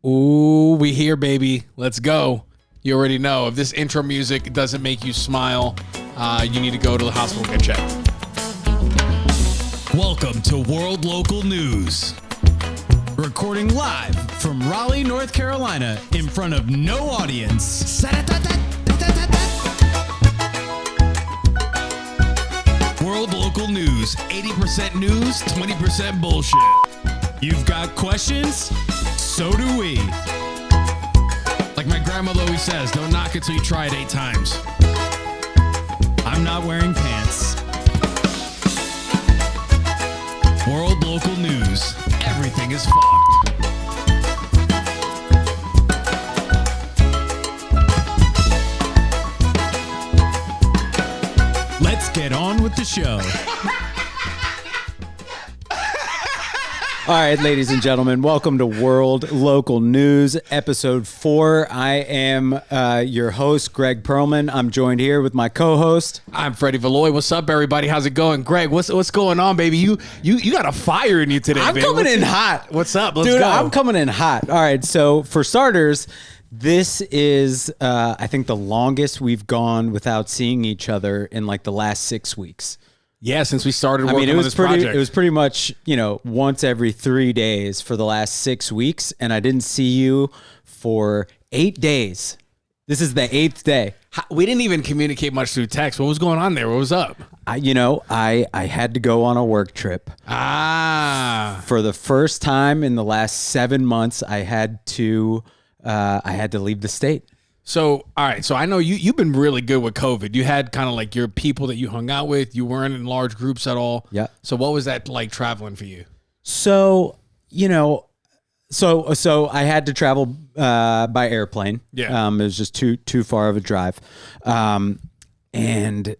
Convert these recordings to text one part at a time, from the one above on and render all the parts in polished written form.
Ooh, we here, baby. Let's go. You already know, if this intro music doesn't make you smile, you need to go to the hospital and get checked. Welcome to World Local News. Recording live from Raleigh, North Carolina, in front of no audience. World Local News, 80% news, 20% bullshit. You've got questions? So do we. Like my grandmother always says, don't knock it till you try it 8 times. I'm not wearing pants. World Local News. Everything is fucked. Let's get on with the show. All right, ladies and gentlemen, welcome to World Local News, episode 4. I am your host, Greg Perlman. I'm joined here with my co-host. I'm Freddie Valoy. What's up, everybody? How's it going? Greg, what's going on, baby? You got a fire in you today, I'm baby. coming in hot. What's up? Let's Dude, go. I'm coming in hot. All right, so for starters, this is, I think, the longest we've gone without seeing each other in like the last 6 weeks. Yeah, since we started working on this project. It was pretty much, once every 3 days for the last 6 weeks, and I didn't see you for 8 days. This is the 8th day. We didn't even communicate much through text. What was going on there? What was up? I had to go on a work trip. For the first time in the last 7 months, I had to leave the state. So, all right. So I know you've been really good with COVID. You had kind of like your people that you hung out with. You weren't in large groups at all. Yeah. So what was that like traveling for you? So, so I had to travel by airplane. Yeah. It was just too far of a drive. And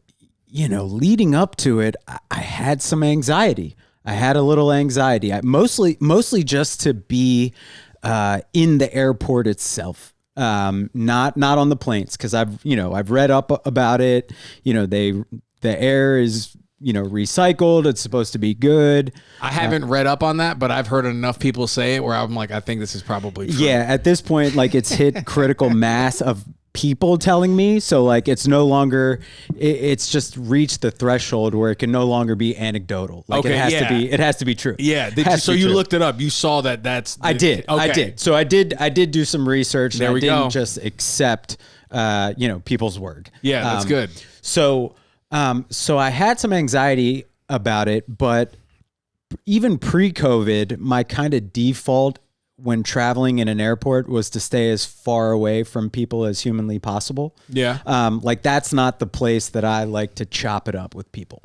leading up to it, I had some anxiety. I had a little anxiety. Mostly just to be in the airport itself. Not on the planes, because I've read up about it. The air is recycled. It's supposed to be good. I haven't read up on that, but I've heard enough people say it where I'm like, I think this is probably true. Yeah, at this point, like it's hit critical mass of people telling me, so like it's no longer, it's just reached the threshold where it can no longer be anecdotal. Like okay, it has to be true. Yeah. So you looked it up. You saw that. I did. So I did do some research. There we go. I didn't just accept people's word. Yeah, that's good. So I had some anxiety about it, but even pre-COVID, my kind of default when traveling in an airport was to stay as far away from people as humanly possible. Yeah. Like that's not the place that I like to chop it up with people.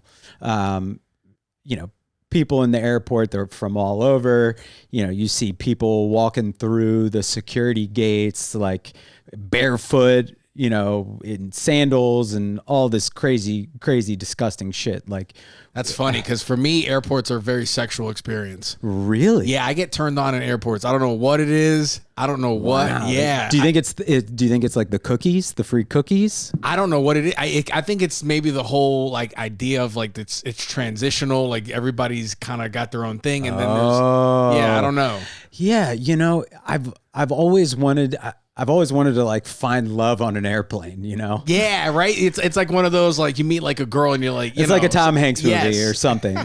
People in the airport, they're from all over. You see people walking through the security gates, like barefoot, in sandals and all this crazy, disgusting shit. Like, that's funny because for me, airports are a very sexual experience. Really? Yeah, I get turned on in airports. I don't know what it is. I don't know what. Wow. Yeah. Do you think it's like the cookies, the free cookies? I don't know what it is. I think it's maybe the whole like idea of like it's transitional. Like everybody's kind of got their own thing, and then there's I don't know. Yeah, I've always wanted to like find love on an airplane, Yeah, right. It's like one of those like you meet like a girl and you're like it's like a Tom Hanks movie or something,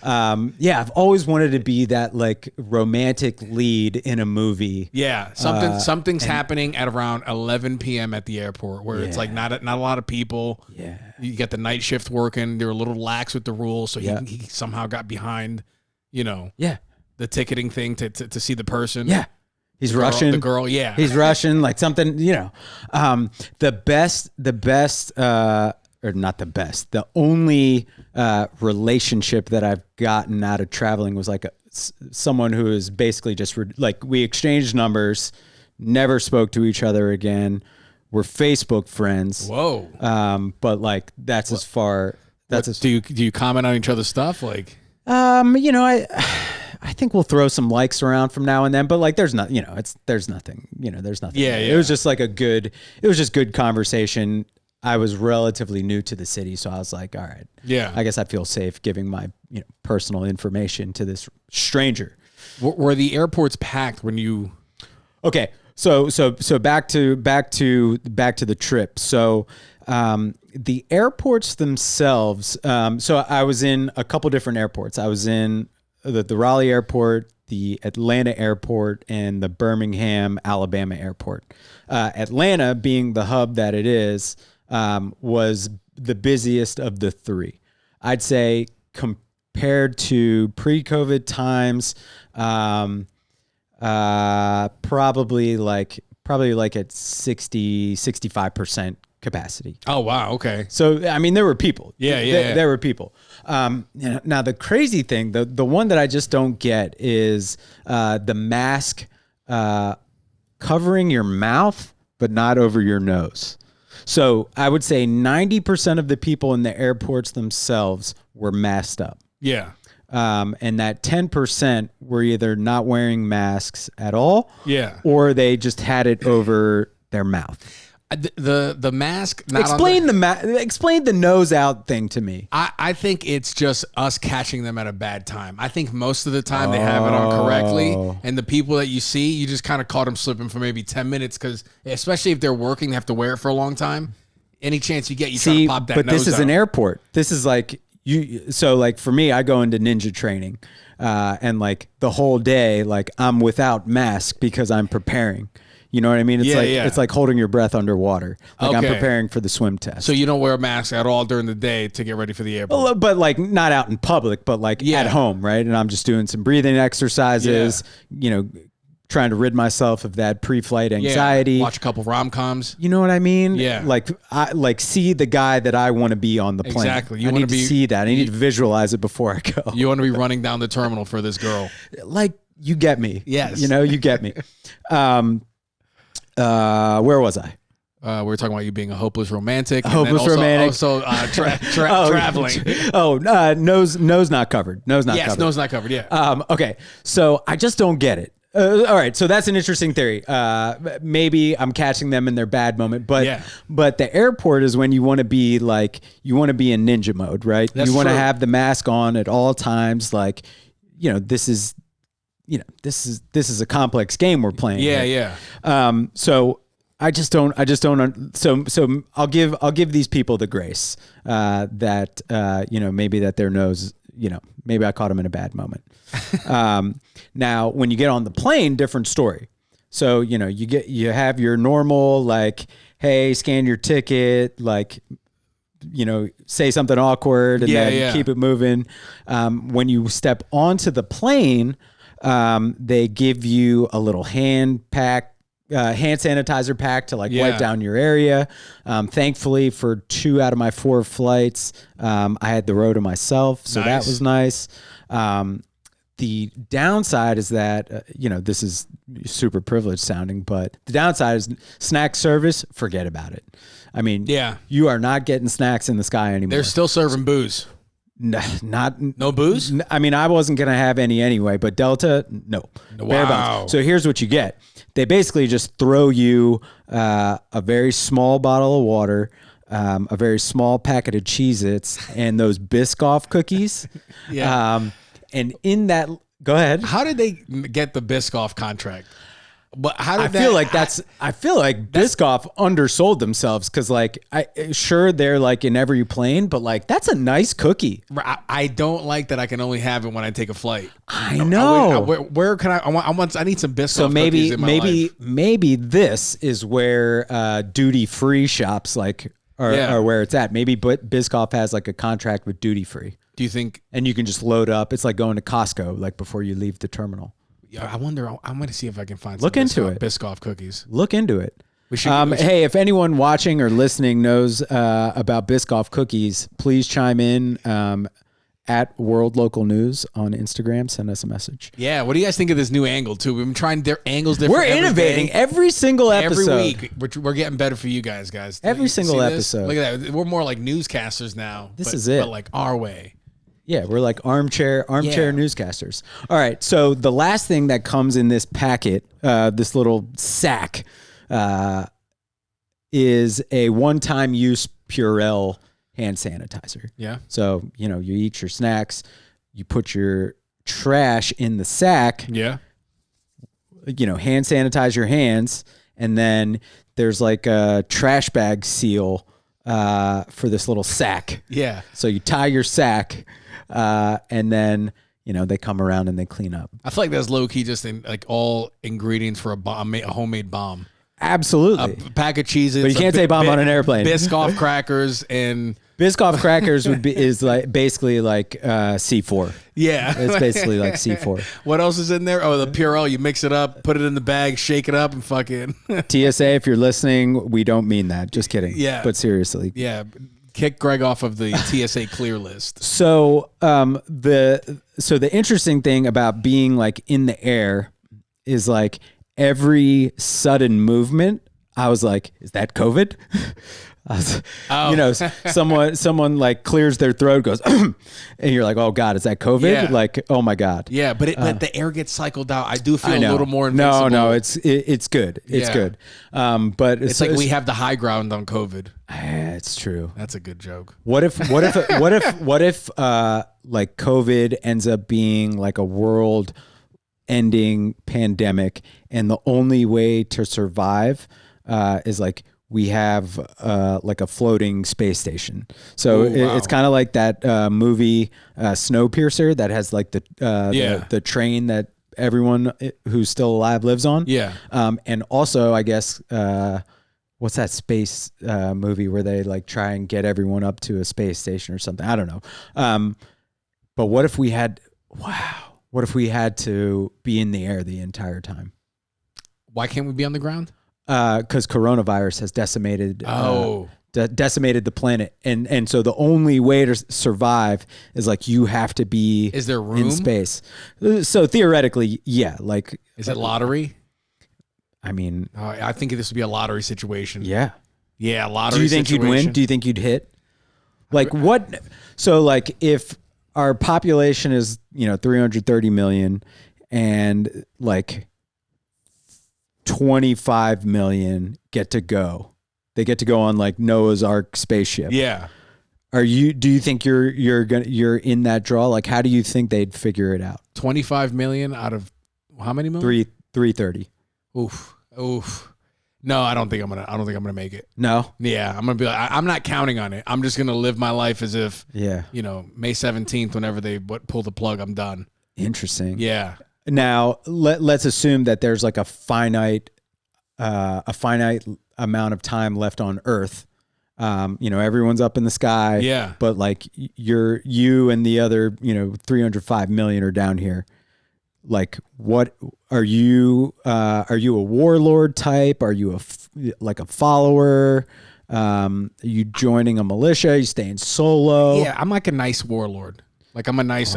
I've always wanted to be that like romantic lead in a movie. Yeah, something's happening at around 11 p.m. at the airport where it's like not a lot of people. Yeah, you get the night shift working. They're a little lax with the rules, so he somehow got behind, the ticketing thing to see the person. Yeah. He's Russian. The girl, yeah. He's Russian, like something, the only relationship that I've gotten out of traveling was like someone who is basically just like we exchanged numbers, never spoke to each other again. We're Facebook friends. Whoa. But like that's as far. Do you comment on each other's stuff? Like, I think we'll throw some likes around from now and then, but like there's not, there's nothing. Yeah. It was just like good conversation. I was relatively new to the city, so I was like, all right, yeah, I guess I feel safe giving my personal information to this stranger. Were the airports packed when you Okay. So back to the trip. So the airports themselves. So I was in a couple different airports. I was in the Raleigh airport, the Atlanta airport, and the Birmingham, Alabama airport. Atlanta, being the hub that it is, was the busiest of the three. I'd say compared to pre-COVID times, probably like at 65% capacity. Oh, wow. Okay. So, I mean, there were people. Yeah. There were people. Now, the crazy thing, the one that I just don't get is the mask covering your mouth, but not over your nose. So I would say 90% of the people in the airports themselves were masked up. Yeah. And that 10% were either not wearing masks at all, or they just had it over their mouth. The mask. Explain the nose out thing to me. I think it's just us catching them at a bad time. I think most of the time they have it on correctly, and the people that you see, you just kind of caught them slipping for maybe 10 minutes because, especially if they're working, they have to wear it for a long time. Any chance you get, you try to pop that nose out. But this is an airport. This is like you. So like for me, I go into ninja training, and like the whole day, like I'm without mask because I'm preparing. You know what I mean? It's it's like holding your breath underwater. Like I'm preparing for the swim test. So you don't wear a mask at all during the day to get ready for the airport? Well, but like not out in public, but like at home, right? And I'm just doing some breathing exercises, trying to rid myself of that pre-flight anxiety. Watch a couple rom-coms. You know what I mean? Yeah. Like I see the guy that I want to be on the plane. Exactly. I need to see that. I need to visualize it before I go. You want to be running down the terminal for this girl. Like you get me. Yes. You know, you get me. Where was I? We were talking about you being a hopeless romantic. Romantic. Also traveling. Nose not covered. Nose not covered. Yes, nose not covered. Yeah. Okay. So I just don't get it. All right. So that's an interesting theory. Maybe I'm catching them in their bad moment, but the airport is when you want to be in ninja mode, right? That's you want to true. have the mask on at all times. Like, this is a complex game we're playing. Yeah. So I just don't. So I'll give these people the grace that maybe that their nose, maybe I caught them in a bad moment. Now when you get on the plane, different story. So you have your normal like, hey, scan your ticket, like, say something awkward and then keep it moving. When you step onto the plane, they give you a little hand sanitizer pack to like wipe down your area. Thankfully for 2 out of my 4 flights, I had the row to myself. So that was nice. The downside is that, this is super privileged sounding, but the downside is snack service, forget about it. I mean, you are not getting snacks in the sky anymore. They're still serving booze. No booze? I mean, I wasn't going to have any anyway, but Delta, no. Bare bones. So here's what you get. They basically just throw you a very small bottle of water, a very small packet of Cheez-Its, and those Biscoff cookies. And in that, go ahead. How did they get the Biscoff contract? But how did I feel like Biscoff undersold themselves because they're like in every plane, but like that's a nice cookie. I don't like that I can only have it when I take a flight. I know. Where can I need some Biscoff so cookies in my life. Maybe this is where duty free shops are where it's at. Maybe Biscoff has like a contract with duty free. Do you think? And you can just load up. It's like going to Costco like before you leave the terminal. Yeah, I wonder. I'm going to see if I can find some Biscoff cookies. Look into it. Hey, if anyone watching or listening knows about Biscoff cookies, please chime in at World Local News on Instagram. Send us a message. Yeah, what do you guys think of this new angle too? We've been trying their angles different. We're innovating every single episode. Every week. We're getting better for you guys. Every single episode. Look at that. We're more like newscasters now. This is it. But like our way. Yeah, we're like armchair newscasters. All right, so the last thing that comes in this packet, this little sack, is a one-time use Purell hand sanitizer. Yeah. So, you eat your snacks, you put your trash in the sack. Yeah. hand sanitize your hands, and then there's like a trash bag seal for this little sack. Yeah. So you tie your sack, and then they come around and they clean up. I feel like that's low key just like all ingredients for a bomb, a homemade bomb. Absolutely. A pack of cheeses. But you can't say bomb on an airplane. Biscoff crackers and Biscoff crackers is like basically like C4. Yeah. It's basically like C4. What else is in there? Oh, the Purell. You mix it up, put it in the bag, shake it up, and fucking. TSA, if you're listening, we don't mean that. Just kidding. Yeah. But seriously. Yeah. Kick Greg off of the TSA clear list. So the interesting thing about being like in the air is like every sudden movement, I was like, is that COVID? Someone like clears their throat, goes, and you're like, oh God, is that COVID? Yeah. Like, oh my God. Yeah, but the air gets cycled out. I do feel a little more invincible. No, it's good. It's good. But it's like we have the high ground on COVID. It's true. That's a good joke. What if like COVID ends up being like a world ending pandemic, and the only way to survive is like we have like a floating space station. So it's kind of like that movie Snowpiercer that has like the train that everyone who's still alive lives on. Yeah. And also, I guess, what's that space movie where they like try and get everyone up to a space station or something? I don't know. But what if we had to be in the air the entire time? Why can't we be on the ground? Because coronavirus has decimated the planet, and so the only way to survive is like you have to be. Is there room in space? So theoretically, yeah. Like, is it lottery? I mean, I think this would be a lottery situation. Yeah, lottery. Do you think you'd win? Do you think you'd hit? Like what? So like if our population is 330 million, and like 25 million get to go. They get to go on like Noah's Ark spaceship. Yeah. Do you think you're in that draw? Like, how do you think they'd figure it out? 25 million out of how many million? 330. Oof. No, I don't think I'm gonna make it. No. Yeah, I'm gonna be like, I'm not counting on it. I'm just gonna live my life as if, May 17th, whenever they pull the plug, I'm done. Interesting. Yeah. Now let's assume that there's like a finite amount of time left on Earth. Everyone's up in the sky. Yeah. But like you and the other 305 million are down here. Like, what are you? Are you a warlord type? Are you a follower? Are you joining a militia? Are you staying solo? Yeah, I'm like a nice warlord. Like I'm a nice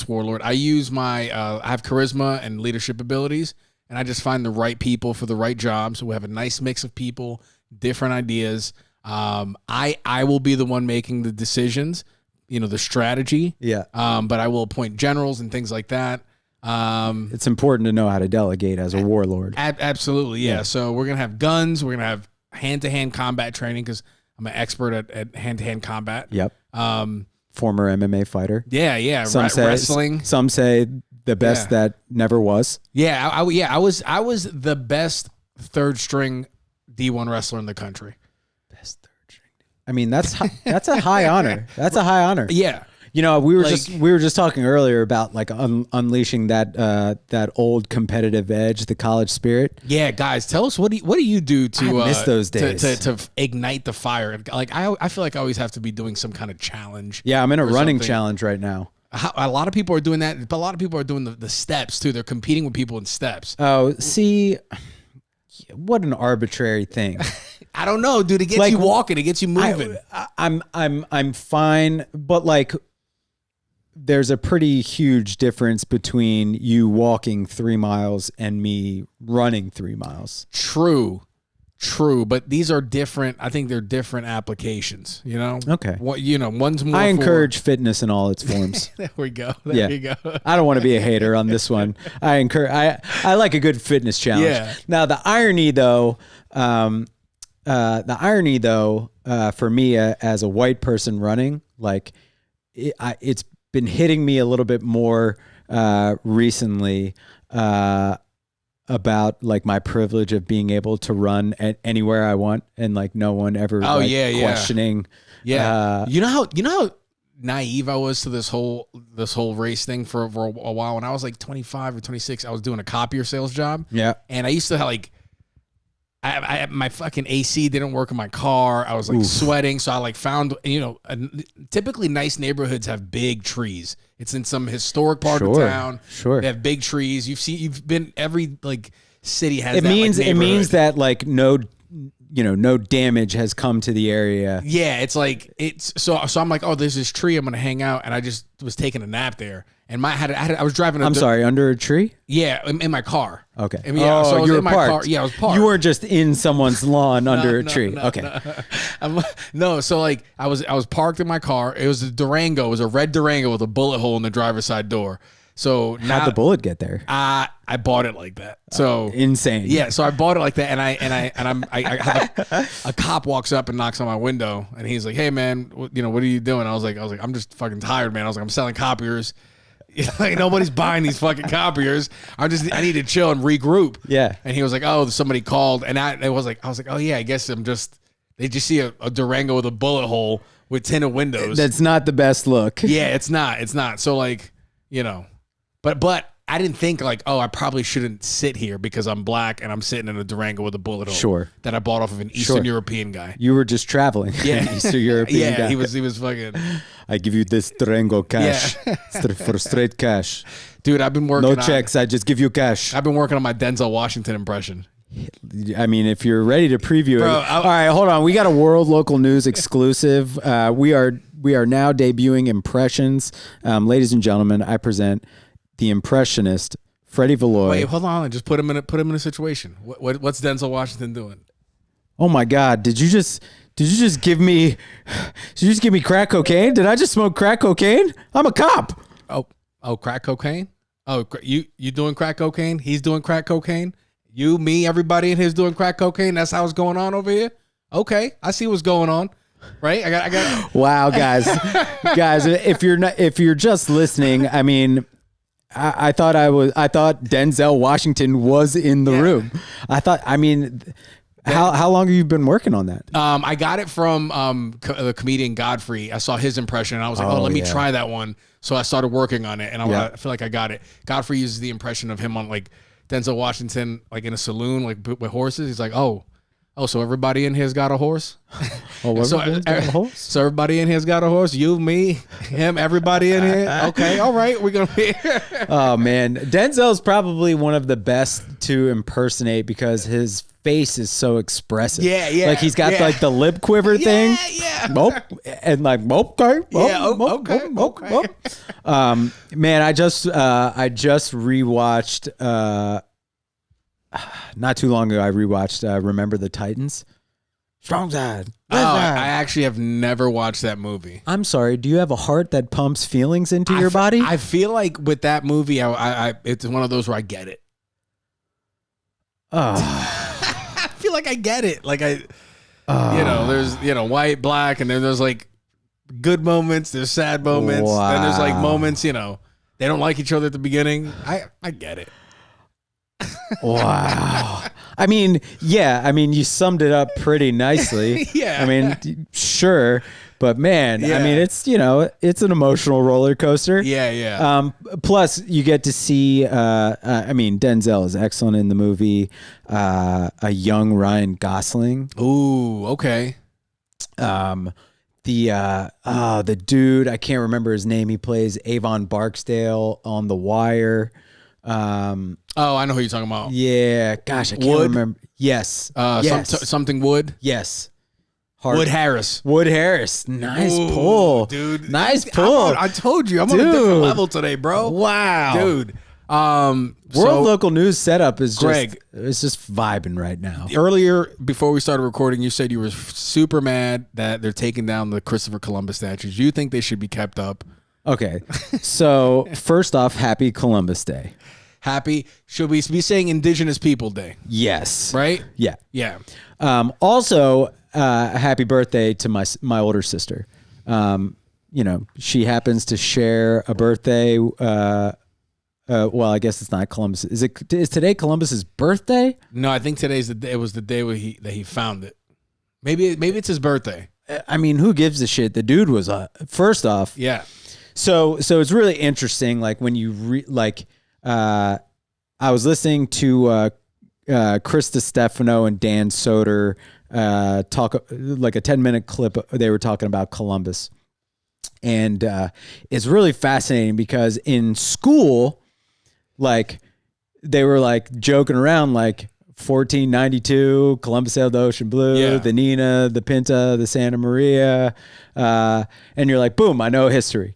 warlord. I use I have charisma and leadership abilities, and I just find the right people for the right jobs. So we have a nice mix of people, different ideas. I will be the one making the decisions, the strategy. Yeah. But I will appoint generals and things like that. It's important to know how to delegate as a warlord. Absolutely. Yeah. So we're going to have guns. We're going to have hand-to-hand combat training because I'm an expert at hand-to-hand combat. Yep. Former MMA fighter. Yeah. Wrestling. Some say the best that never was. Yeah. I was the best third string D1 wrestler in the country. Best third string. I mean, that's a high honor. That's a high honor. Yeah. We were just talking earlier about like unleashing that old competitive edge, the college spirit. Yeah, guys, tell us what do you do to I miss those days to ignite the fire? Like I feel like I always have to be doing some kind of challenge. Yeah, I'm in a running challenge right now. A lot of people are doing that, but a lot of people are doing the steps too. They're competing with people in steps. Oh, see, what an arbitrary thing. I don't know, dude. It gets you walking. It gets you moving. I'm fine, but like, there's a pretty huge difference between you walking 3 miles and me running 3 miles. True. But these are different. I think they're different applications, Okay. One's more. I encourage fitness in all its forms. There we go. There you go. I don't want to be a hater on this one. I like a good fitness challenge. Yeah. Now the irony though, for me as a white person running, like it's been hitting me a little bit more recently about like my privilege of being able to run at anywhere I want and like no one ever questioning. Yeah. You know how naive I was to this whole race thing for a while. When I was like 25 or 26, I was doing a copier sales job. Yeah. And I used to have like, I my fucking AC didn't work in my car. I was like sweating. So I like found, typically nice neighborhoods have big trees. It's in some historic part of town. Sure. They have big trees. You've been every like city has it means that like no damage has come to the area. Yeah, it's like so I'm like, oh, there's this tree I'm gonna hang out, and I just was taking a nap there, and I was driving. Under a tree? Yeah, in my car. Okay. I mean, yeah, so I was you were in my parked. car. Yeah, I was parked. You weren't just in someone's lawn under a tree. Okay. No, so like I was parked in my car. It was a Durango. It was a red Durango with a bullet hole in the driver's side door. So how'd the bullet get there? I bought it like that. So insane. Yeah, so I bought it like that, and a cop walks up and knocks on my window, and he's like, "Hey man, what are you doing?" I was like, "I'm just fucking tired, man." I was like, "I'm selling copiers. Like nobody's buying these fucking copiers. I need to chill and regroup." Yeah. And he was like, "Oh, somebody called," and I was like, "Oh yeah, I guess they just see a Durango with a bullet hole with tinted windows." That's not the best look. Yeah, it's not. So like, But I didn't think like, oh, I probably shouldn't sit here because I'm black and I'm sitting in a Durango with a bullet hole. Sure. That I bought off of an Eastern European guy. You were just traveling. Yeah. Eastern European guy. He was fucking. I give you this Durango cash for straight cash. Dude, I've been working No checks. I just give you cash. I've been working on my Denzel Washington impression. I mean, if you're ready to preview it. All right, hold on. We got a world local news exclusive. We are now debuting impressions. Ladies and gentlemen, I present the impressionist Freddie Valois. Wait, hold on. Just put him in a situation. What's Denzel Washington doing? Oh my God! Did you just give me crack cocaine? Did I just smoke crack cocaine? I'm a cop. Oh, crack cocaine. Oh, you doing crack cocaine? He's doing crack cocaine. You, me, everybody in here's doing crack cocaine. That's how it's going on over here. Okay, I see what's going on. Right? I got. Wow, guys, if you're just listening, I mean. I thought Denzel Washington was in the room. How long have you been working on that? I got it from the comedian Godfrey. I saw his impression and I was like, let me try that one. So I started working on it and I feel like I got it. Godfrey uses the impression of him on like Denzel Washington, like in a saloon, like with horses. He's like, oh, so everybody in here's got a horse? So everybody in here's got a horse? You, me, him, everybody in here? Okay, all right, we're going to be Oh, man. Denzel's probably one of the best to impersonate because his face is so expressive. Yeah. Like he's got like the lip quiver thing. Yeah. Nope. And like, okay. Okay. Man, I just rewatched not too long ago, I rewatched Remember the Titans. Strong side. I actually have never watched that movie. I'm sorry. Do you have a heart that pumps feelings into your body? I feel like with that movie, I it's one of those where I get it. I feel like I get it. Like there's white, black, and then there's like good moments. There's sad moments. Wow. Then there's like moments. They don't like each other at the beginning. I get it. Wow. I mean, you summed it up pretty nicely. Yeah. I mean, sure. But man, I mean, it's an emotional roller coaster. Yeah. Plus, you get to see. Denzel is excellent in the movie. A young Ryan Gosling. Ooh, okay. The dude, I can't remember his name. He plays Avon Barksdale on The Wire. I know who you're talking about. Yeah, gosh, I can't remember. Yes. Something Wood. Yes. Wood Harris. Nice pull, dude. Nice pull. I told you, I'm on a different level today, bro. Wow, dude. World local news setup is Greg. It's just vibing right now. Earlier, before we started recording, you said you were super mad that they're taking down the Christopher Columbus statues. You think they should be kept up? Okay, so first off, happy Columbus Day. Should we be saying Indigenous People Day? Yes. Right? Yeah. Yeah. Also, happy birthday to my older sister. She happens to share a birthday Well, I guess it's not Columbus. Is today Columbus's birthday? No, I think today's the day. It was the day where he found it. Maybe it's his birthday. I mean, who gives a shit? The dude was first off. Yeah. So it's really interesting. Like when you I was listening to Chris DiStefano and Dan Soder talk, like a 10-minute clip. They were talking about Columbus, and it's really fascinating because in school, like they were like joking around, like 1492, Columbus sailed the ocean blue, the Nina, the Pinta, the Santa Maria, and you're like, boom, I know history.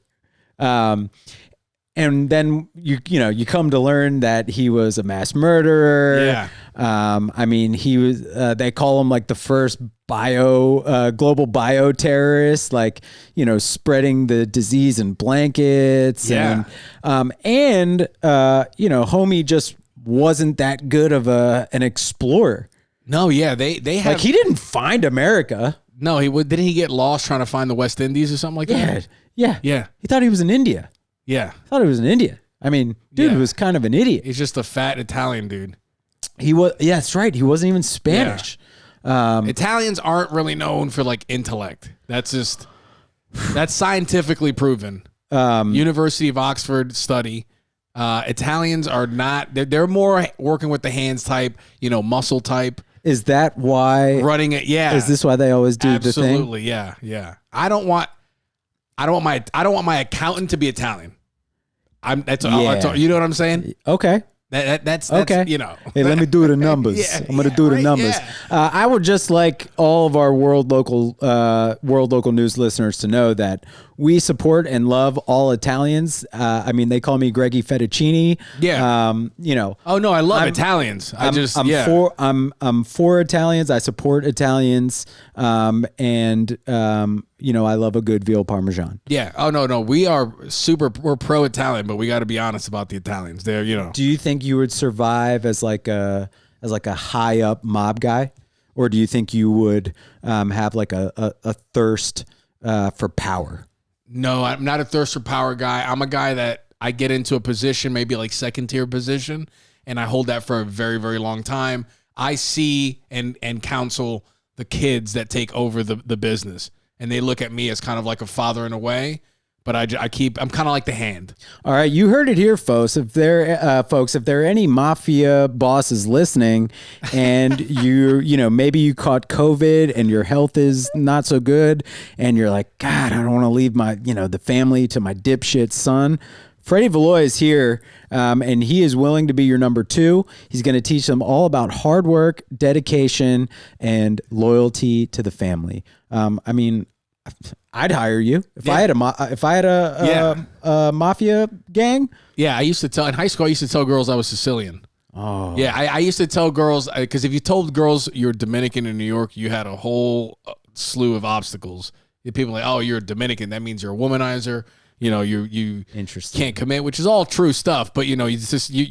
And then you come to learn that he was a mass murderer. Yeah. I mean, he was. They call him like the first global bioterrorist, like spreading the disease in blankets. Yeah. And homie just wasn't that good of an explorer. No, yeah, they have, like he didn't find America. No, didn't he get lost trying to find the West Indies or something like that? Yeah. He thought he was in India. Yeah. I mean, dude was kind of an idiot. He's just a fat Italian dude. He was. Yeah, that's right. He wasn't even Spanish. Yeah. Italians aren't really known for like intellect. That's scientifically proven. University of Oxford study. Italians are not. They're more working with the hands type. Muscle type. Is that why running it? Yeah. Is this why they always do Absolutely, the thing? Absolutely. Yeah. Yeah. I don't want my accountant to be Italian. That's all, you know what I'm saying? Okay. That's okay. Hey, let me do the numbers. I'm going to do the numbers. Yeah. I would just like all of our world local news listeners to know that we support and love all Italians. I mean, they call me Greggy Fettuccini. Yeah. Oh no, I love Italians. I'm for Italians. I support Italians. I love a good veal parmesan. Yeah. Oh no, we're pro Italian, but we got to be honest about the Italians. They're, Do you think you would survive as like a high up mob guy, or do you think you would have like a thirst for power? No, I'm not a thirst for power guy. I'm a guy that I get into a position, maybe like second tier position, and I hold that for a very, very long time. I see and counsel the kids that take over the business, and they look at me as kind of like a father in a way. But I'm kind of like the hand. All right, you heard it here, folks. If there are any mafia bosses listening, and maybe you caught COVID and your health is not so good, and you're like, God, I don't want to leave my the family to my dipshit son. Freddy Valois is here, and he is willing to be your number 2. He's going to teach them all about hard work, dedication, and loyalty to the family. I mean, I'd hire you if I had a mafia gang. Yeah, I used to tell in high school. I used to tell girls I was Sicilian. Oh, yeah, I used to tell girls because if you told girls you're Dominican in New York, you had a whole slew of obstacles. People are like, oh, you're a Dominican. That means you're a womanizer. You can't commit, which is all true stuff. But you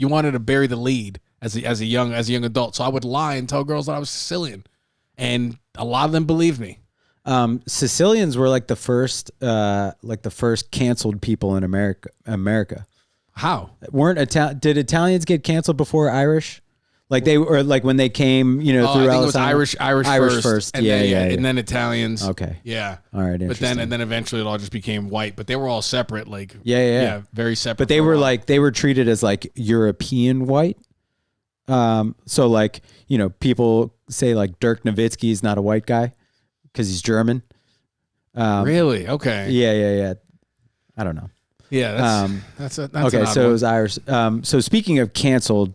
wanted to bury the lead as a young adult. So I would lie and tell girls that I was Sicilian, and a lot of them believed me. Sicilians were like the first canceled people in America. How? Did Italians get canceled before Irish? Like they were like when they came, through I think it was Irish first. And then Italians. Okay. Yeah. All right. But then eventually it all just became white. But they were all separate. Like very separate. But they were treated as like European white. So like people say like Dirk Nowitzki is not a white guy because he's German. Really? Okay. Yeah. I don't know. Yeah. That's okay. So it was Irish. So speaking of canceled.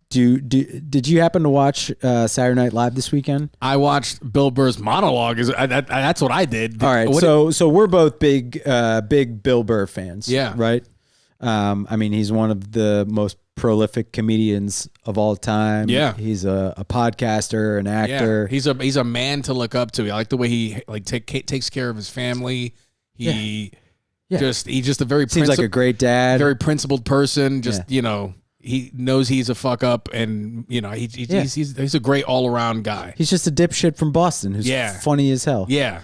Did you happen to watch Saturday Night Live this weekend? I watched Bill Burr's monologue. That's what I did. All right, so we're both big Bill Burr fans. Yeah, right. I mean, he's one of the most prolific comedians of all time. Yeah, he's a podcaster, an actor. Yeah. He's a man to look up to. I like the way he takes care of his family. He's just a very seems like a great dad, very principled person. He knows he's a fuck up, and he's a great all around guy. He's just a dipshit from Boston who's funny as hell. Yeah.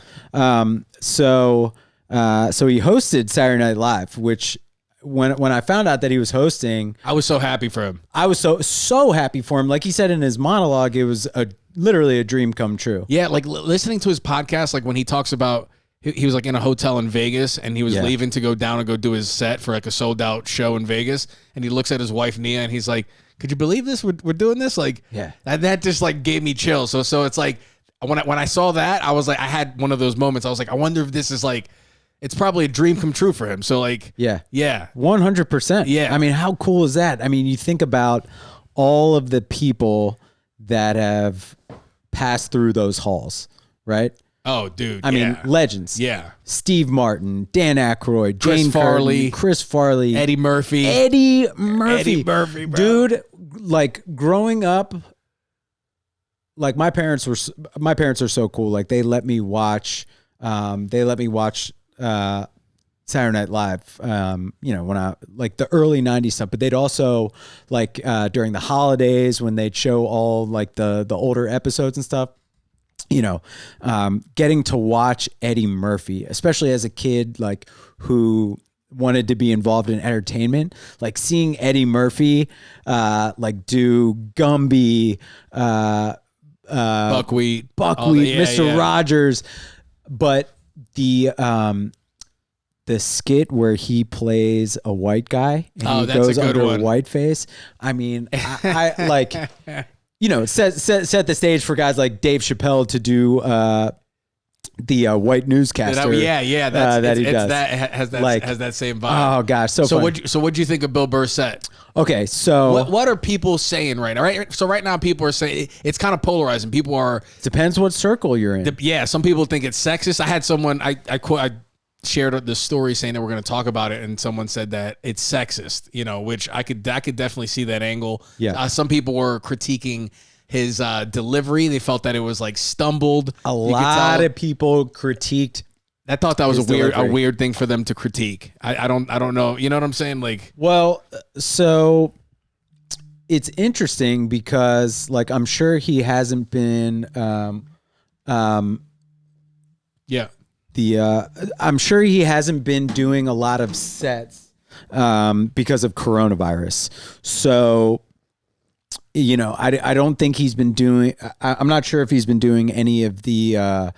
So he hosted Saturday Night Live, which when I found out that he was hosting, I was so happy for him. I was so happy for him. Like he said in his monologue, it was literally a dream come true. Yeah, like listening to his podcast, like when he talks about he was like in a hotel in Vegas and he was leaving to go down and go do his set for like a sold out show in Vegas, and he looks at his wife Nia and he's like, "Could you believe this? We're doing this?" Like, that just like gave me chills. So it's like when I saw that, I was like, I had one of those moments. I was like, I wonder if this is like. It's probably a dream come true for him. So like, yeah, 100%. Yeah. I mean, how cool is that? I mean, you think about all of the people that have passed through those halls, right? Oh, dude. I mean, legends. Yeah. Steve Martin, Dan Aykroyd, Chris Jane Farley, Curtin, Chris Farley, Eddie Murphy, bro. Dude, like growing up, like my parents are so cool. Like they let me watch Saturday Night Live, when I like the early 90s stuff, but they'd also like during the holidays when they'd show all like the older episodes and stuff, getting to watch Eddie Murphy, especially as a kid, like who wanted to be involved in entertainment, like seeing Eddie Murphy like do Gumby, Buckwheat, Mr. Rogers, but the skit where he plays a white guy and he goes under whiteface. I mean, I like, set the stage for guys like Dave Chappelle to do the white newscaster. Has that same vibe. Oh gosh, so what'd you think of Bill Burr's set? Okay, so what are people saying right now? Right, so right now people are saying it's kind of polarizing. People are depends what circle you're in. Some people think it's sexist. I had someone I shared the story saying that we're going to talk about it, and someone said that it's sexist. Which I could definitely see that angle. Yeah, some people were critiquing his delivery. They felt that it was like stumbled. A lot of people critiqued. I thought that was a weird thing for them to critique. I don't know. You know what I'm saying? Like, well, so it's interesting because like I'm sure he hasn't been I'm sure he hasn't been doing a lot of sets because of coronavirus. So I don't think he's been doing. I'm not sure if he's been doing any of the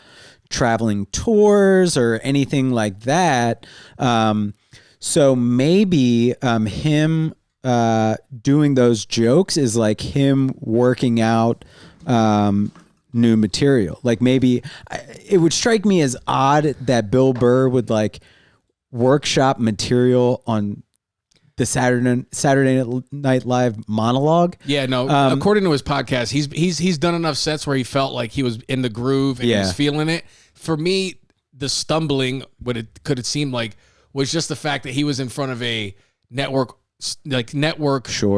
traveling tours or anything like that. So maybe him doing those jokes is like him working out new material. Like maybe it would strike me as odd that Bill Burr would like workshop material on the Saturday Night Live monologue. Yeah, no. According to his podcast, he's done enough sets where he felt like he was in the groove and he was feeling it. For me, the stumbling, what it could have seemed like, was just the fact that he was in front of a network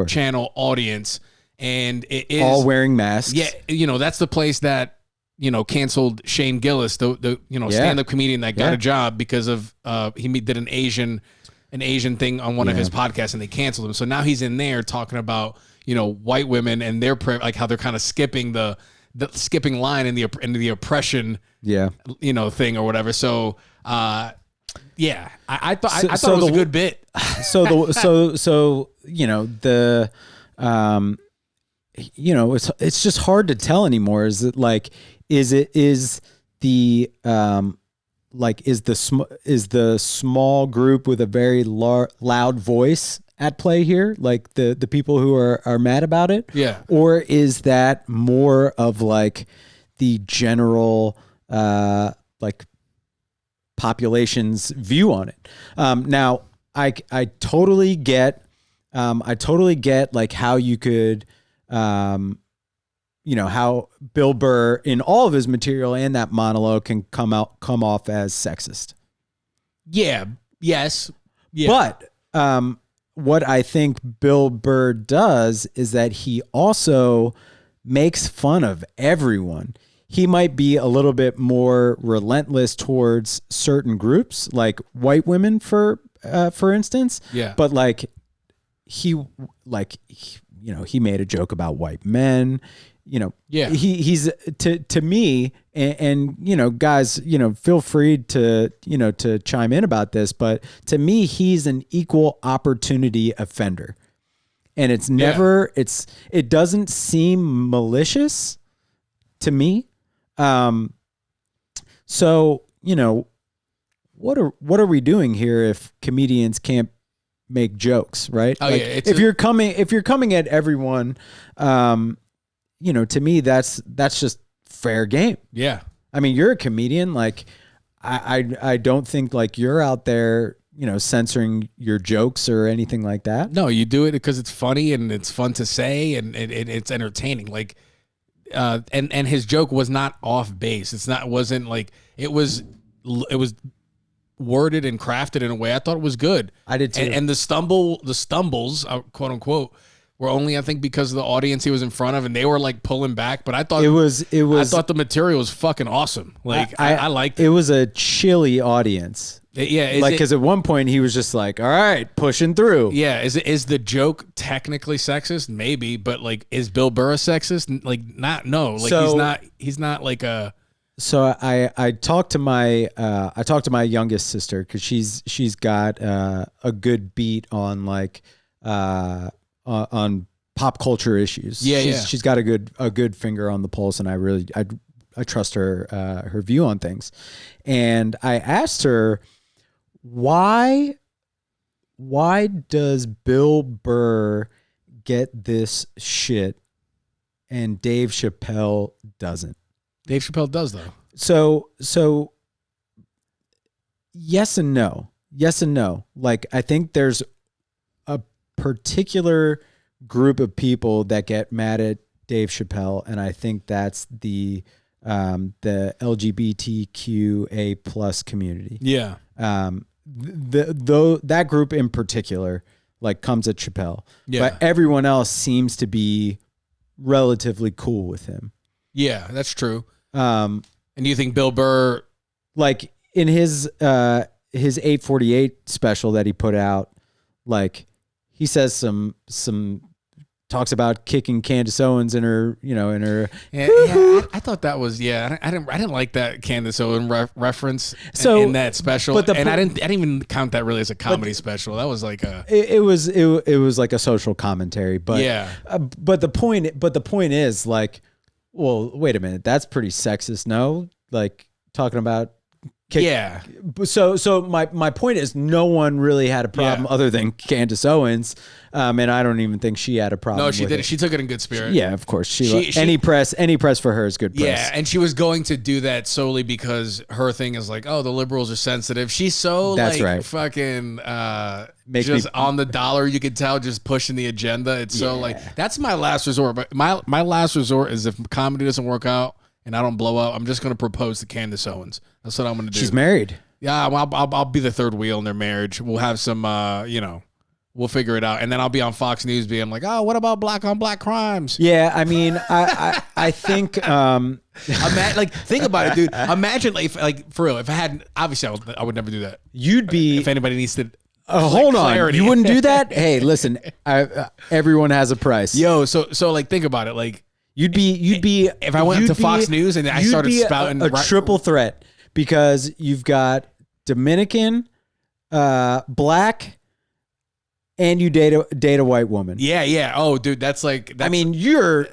channel audience, and it is all wearing masks. Yeah, that's the place that canceled Shane Gillis, the stand-up comedian that got a job because of he did an Asian thing on one of his podcasts, and they canceled him. So now he's in there talking about white women and their like how they're kind of skipping the skipping line in the oppression thing or whatever. So I thought it was a good bit. It's just hard to tell anymore. Is it like is the small group with a very loud voice at play here, like the people who are mad about it? Yeah. Or is that more of like the general like population's view on it? Now I totally get like how you could how Bill Burr in all of his material and that monologue can come off as sexist. Yeah. Yes. Yeah. But what I think Bill Burr does is that he also makes fun of everyone. He might be a little bit more relentless towards certain groups, like white women, for instance. Yeah. But like he he made a joke about white men. Yeah. He's to me, and guys, feel free to chime in about this, but to me, he's an equal opportunity offender. And it's never, it doesn't seem malicious to me. So, what are we doing here if comedians can't make jokes, right? Oh, yeah. If you're coming at everyone, to me, that's just fair game. Yeah. I mean, you're a comedian. Like, I don't think like you're out there, censoring your jokes or anything like that. No, you do it because it's funny and it's fun to say and it's entertaining. Like, and his joke was not off base. It was worded and crafted in a way I thought it was good. I did too. And the stumbles, quote unquote, were only, I think, because of the audience he was in front of, and they were like pulling back. But I thought I thought the material was fucking awesome. Like I liked it. It was a chilly audience. Because at one point he was just like, "All right, pushing through." Yeah, is the joke technically sexist? Maybe, but like, is Bill Burr a sexist? Like, not no. Like, he's not like a. So I talked to my youngest sister because she's got a good beat on like on pop culture issues. Yeah, she's got a good finger on the pulse, and I trust her view on things. And I asked her, why does Bill Burr get this shit and Dave Chappelle doesn't? Dave Chappelle does, though. So yes and no. Yes and no. Like, I think there's a particular group of people that get mad at Dave Chappelle, and I think that's the LGBTQA plus community. Yeah. That group in particular, like, comes at Chappelle. Yeah. But everyone else seems to be relatively cool with him. Yeah, that's true. And do you think Bill Burr, like in his 848 special that he put out, like, he says some talks about kicking Candace Owens in her. I thought that was I didn't like that Candace Owens reference in that special. But I didn't even count that really as a comedy special. That was like it was like a social commentary. But yeah. But the point is, like, well, wait a minute, that's pretty sexist, no? Like, talking about yeah. So my point is, no one really had a problem other than Candace Owens, and I don't even think she had a problem. No, she did. She took it in good spirit. Yeah, of course. She any press for her is good press. Yeah, and she was going to do that solely because her thing is like, oh, the liberals are sensitive. She's so that's like right. Fucking just on the dollar. You could tell, just pushing the agenda. It's so like, that's my last resort. But my last resort is if comedy doesn't work out and I don't blow up, I'm just going to propose to Candace Owens. That's what I'm going to do. She's married. Yeah, I'll be the third wheel in their marriage. We'll have some, we'll figure it out. And then I'll be on Fox News being like, oh, what about black on black crimes? Yeah, I mean, I think... think about it, dude. Imagine, like, for real, if I hadn't... Obviously, I would never do that. You'd be... If anybody needs to... hold clarity. On. You wouldn't do that? Hey, listen, everyone has a price. Yo, so like, think about it. Like, You'd be if I went to Fox News and I started spouting a triple threat, because you've got Dominican, black, and you date a white woman. Yeah. Oh, dude, that's like. I mean, you're.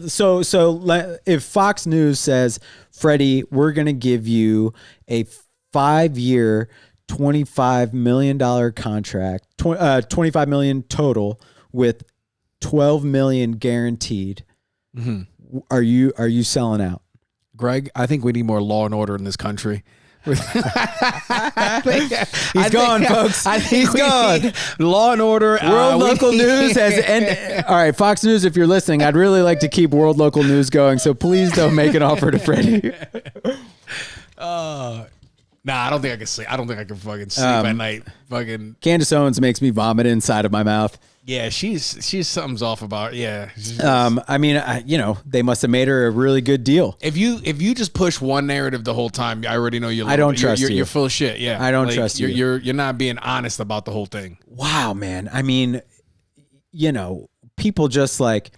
So if Fox News says, Freddie, we're gonna give you a 5-year, $25 million contract, $25 million total with $12 million guaranteed. Mm-hmm. Are you selling out, Greg? I think we need more law and order in this country. He's gone, folks. He's gone. Law and order. World Local News has ended. All right, Fox News, if you're listening, I'd really like to keep World Local News going, so please don't make an offer to Freddie. Nah, I don't think I can sleep. I don't think I can fucking sleep at night. Fucking Candace Owens makes me vomit inside of my mouth. Yeah, she's something's off about it. Yeah. I mean, they must have made her a really good deal. If you just push one narrative the whole time, I already know I don't trust you. You're full of shit. Yeah, I don't trust you. You're not being honest about the whole thing. Wow, man. I mean, people just like,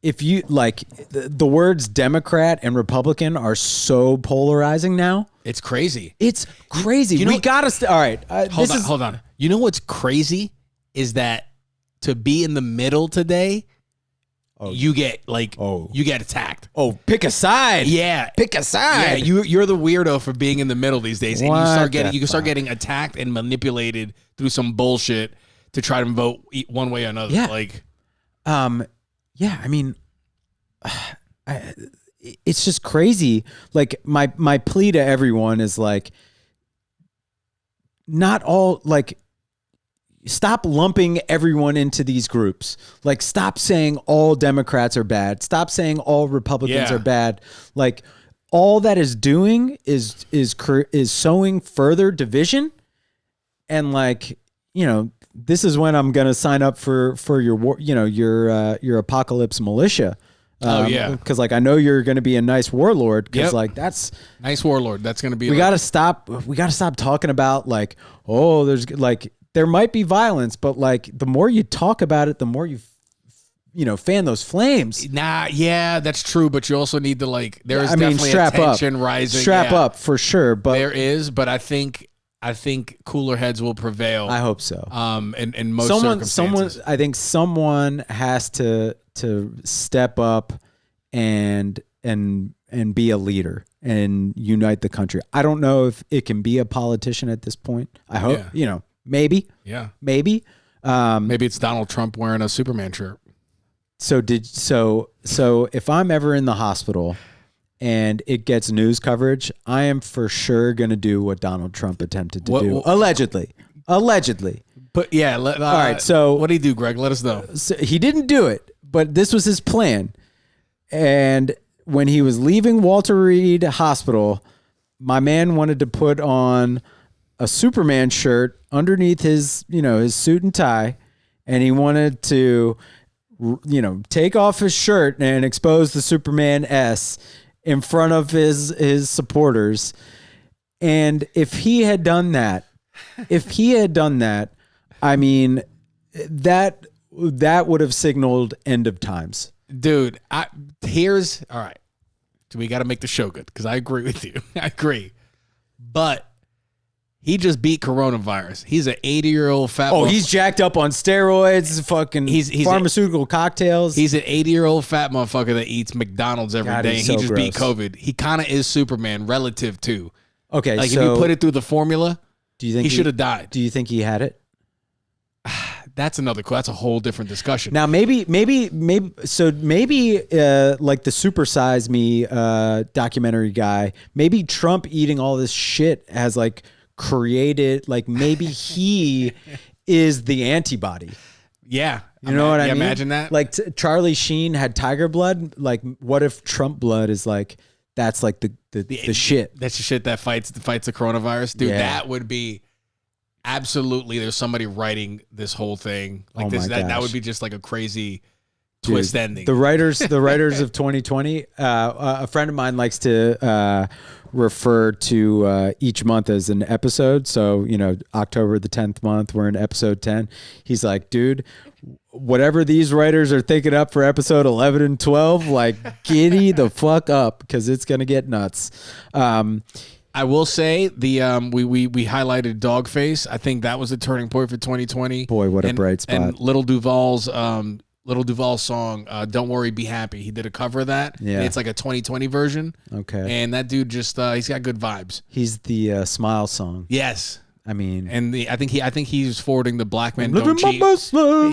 if you like the words Democrat and Republican are so polarizing now. It's crazy. It's crazy. We gotta all right. Hold on. You know what's crazy is that to be in the middle today, you get you get attacked. Oh, pick a side. Yeah, pick a side. Yeah, you're the weirdo for being in the middle these days, and you can start getting attacked and manipulated through some bullshit to try to vote one way or another. Yeah. Yeah, I mean, it's just crazy. Like my plea to everyone is like, not all like. Stop lumping everyone into these groups. Like, stop saying all Democrats are bad. Stop saying all Republicans are bad. Like, all that is doing is sowing further division. And like, this is when I'm gonna sign up for your your apocalypse militia. Because like I know you're gonna be a nice warlord. Because like that's nice warlord. That's gonna be. We gotta stop. We gotta stop talking about like, oh, there's like. There might be violence, but like the more you talk about it, the more you fan those flames. Yeah, that's true. But you also need to like. There is definitely a tension rising. Strap up for sure. But there is. But I think cooler heads will prevail. I hope so. In most circumstances, I think someone has to step up and be a leader and unite the country. I don't know if it can be a politician at this point. I hope maybe. Yeah. Maybe. Maybe it's Donald Trump wearing a Superman shirt. So if I'm ever in the hospital and it gets news coverage, I am for sure going to do what Donald Trump attempted to do. Allegedly. But yeah. All right. So what did he do, Greg? Let us know. So he didn't do it, but this was his plan. And when he was leaving Walter Reed Hospital, my man wanted to put on a Superman shirt underneath his suit and tie, and he wanted to, take off his shirt and expose the Superman S in front of his supporters. And if he had done that, I mean, that would have signaled end of times. Dude, all right. We got to make the show good because I agree with you. I agree. But he just beat coronavirus. He's an 80-year-old fat. Oh, he's jacked up on steroids. Fucking he's pharmaceutical cocktails. He's an 80-year-old fat motherfucker that eats McDonald's every day. And he just beat COVID. He kind of is Superman relative to. Okay, like if you put it through the formula, do you think he should have died? Do you think he had it? That's a whole different discussion. Now maybe like the Super Size Me documentary guy, maybe Trump eating all this shit has like created, like maybe he is the antibody. Yeah. You know what I mean? Imagine that. Like Charlie Sheen had tiger blood. Like what if Trump blood is like, that's like the shit. That's the shit that fights the coronavirus. Dude, that would be absolutely, there's somebody writing this whole thing. Like that would be just like a crazy twist ending. The writers of 2020, a friend of mine likes to refer to each month as an episode. So, October the 10th month, we're in episode 10. He's like, dude, whatever these writers are thinking up for episode 11 and 12, like giddy the fuck up because it's going to get nuts. I will say we highlighted Dogface. I think that was a turning point for 2020. Boy, what a bright spot. And Little Duval's song, Don't Worry, Be Happy. He did a cover of that. Yeah. It's like a 2020 version. Okay. And that dude just, he's got good vibes. He's the Smile song. Yes. I mean. And I think he's forwarding the Black Men Don't Cheat.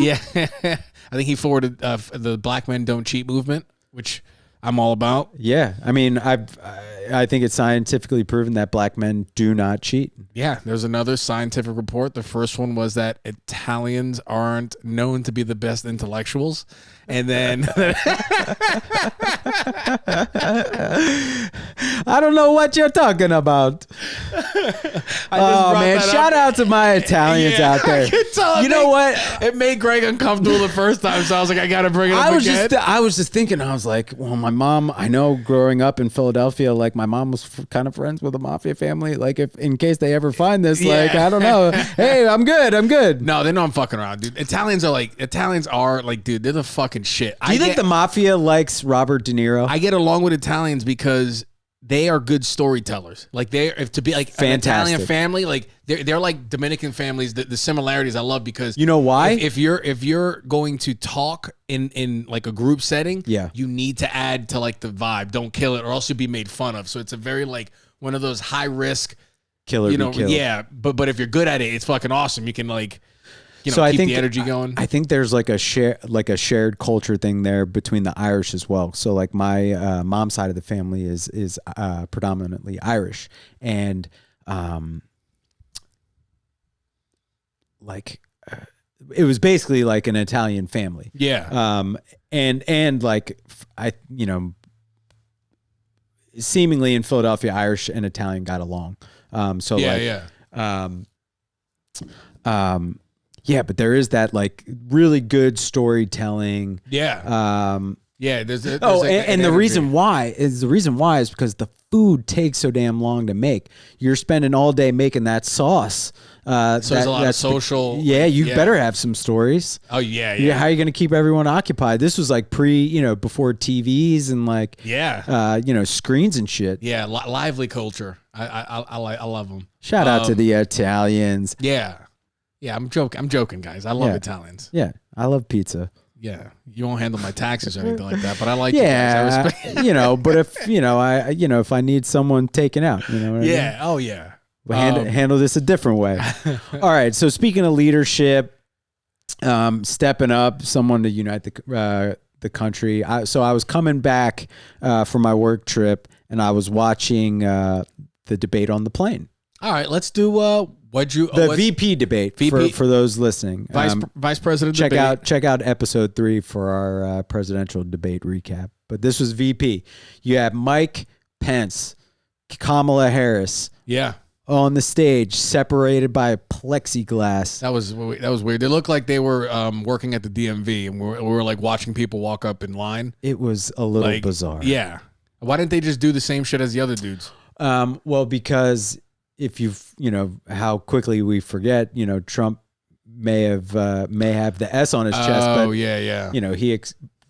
Yeah. I think he forwarded the Black Men Don't Cheat movement, which I'm all about. Yeah. I mean, I think it's scientifically proven that black men do not cheat. Yeah, there's another scientific report. The first one was that Italians aren't known to be the best intellectuals. And then I don't know what you're talking about. Oh man, shout out to my Italians out there. You know what? It made Greg uncomfortable the first time, so I was like, I gotta bring it up again. I was just thinking, I was like, well, my mom, I know growing up in Philadelphia, like my mom was kind of friends with a mafia family. Like if in case they ever find this, like, I don't know. Hey, I'm good. No, they know I'm fucking around, dude. Italians are like, dude, they're the fucking shit. Do you think the mafia likes Robert De Niro? I get along with Italians because they are good storytellers. Like to be like an Italian family, like they're like Dominican families. The similarities I love because you know why? If you're going to talk in like a group setting, you need to add to like the vibe. Don't kill it, or else you'll be made fun of. So it's a very like one of those high risk killer. You know, yeah. But if you're good at it, it's fucking awesome. You can like. So I keep think the energy going. I think there's like a shared culture thing there between the Irish as well. So like my mom's side of the family is predominantly Irish, and it was basically like an Italian family. Yeah. And like seemingly in Philadelphia, Irish and Italian got along. Yeah, but there is that like really good storytelling. Yeah. There's the reason why is because the food takes so damn long to make. You're spending all day making that sauce. So there's a lot of social. You better have some stories. Oh yeah. How are you going to keep everyone occupied? This was like before TVs and like screens and shit. Yeah, lively culture. I love them. Shout out to the Italians. Yeah. Yeah, I'm joking, guys. I love Italians. Yeah, I love pizza. Yeah, you won't handle my taxes or anything like that, but I like you guys. I respect. But if I need someone taken out, you know what I mean? Oh yeah. We'll handle this a different way. All right. So speaking of leadership, stepping up, someone to unite the country. So I was coming back from my work trip, and I was watching the debate on the plane. All right, let's do the VP debate for those listening. Vice President check debate. Check out episode 3 for our presidential debate recap. But this was VP. You have Mike Pence, Kamala Harris. Yeah. On the stage, separated by plexiglass. That was weird. They looked like they were working at the DMV, and we were like watching people walk up in line. It was a little bizarre. Yeah. Why didn't they just do the same shit as the other dudes? Well, because if how quickly we forget, Trump may have the S on his chest. Oh, yeah. He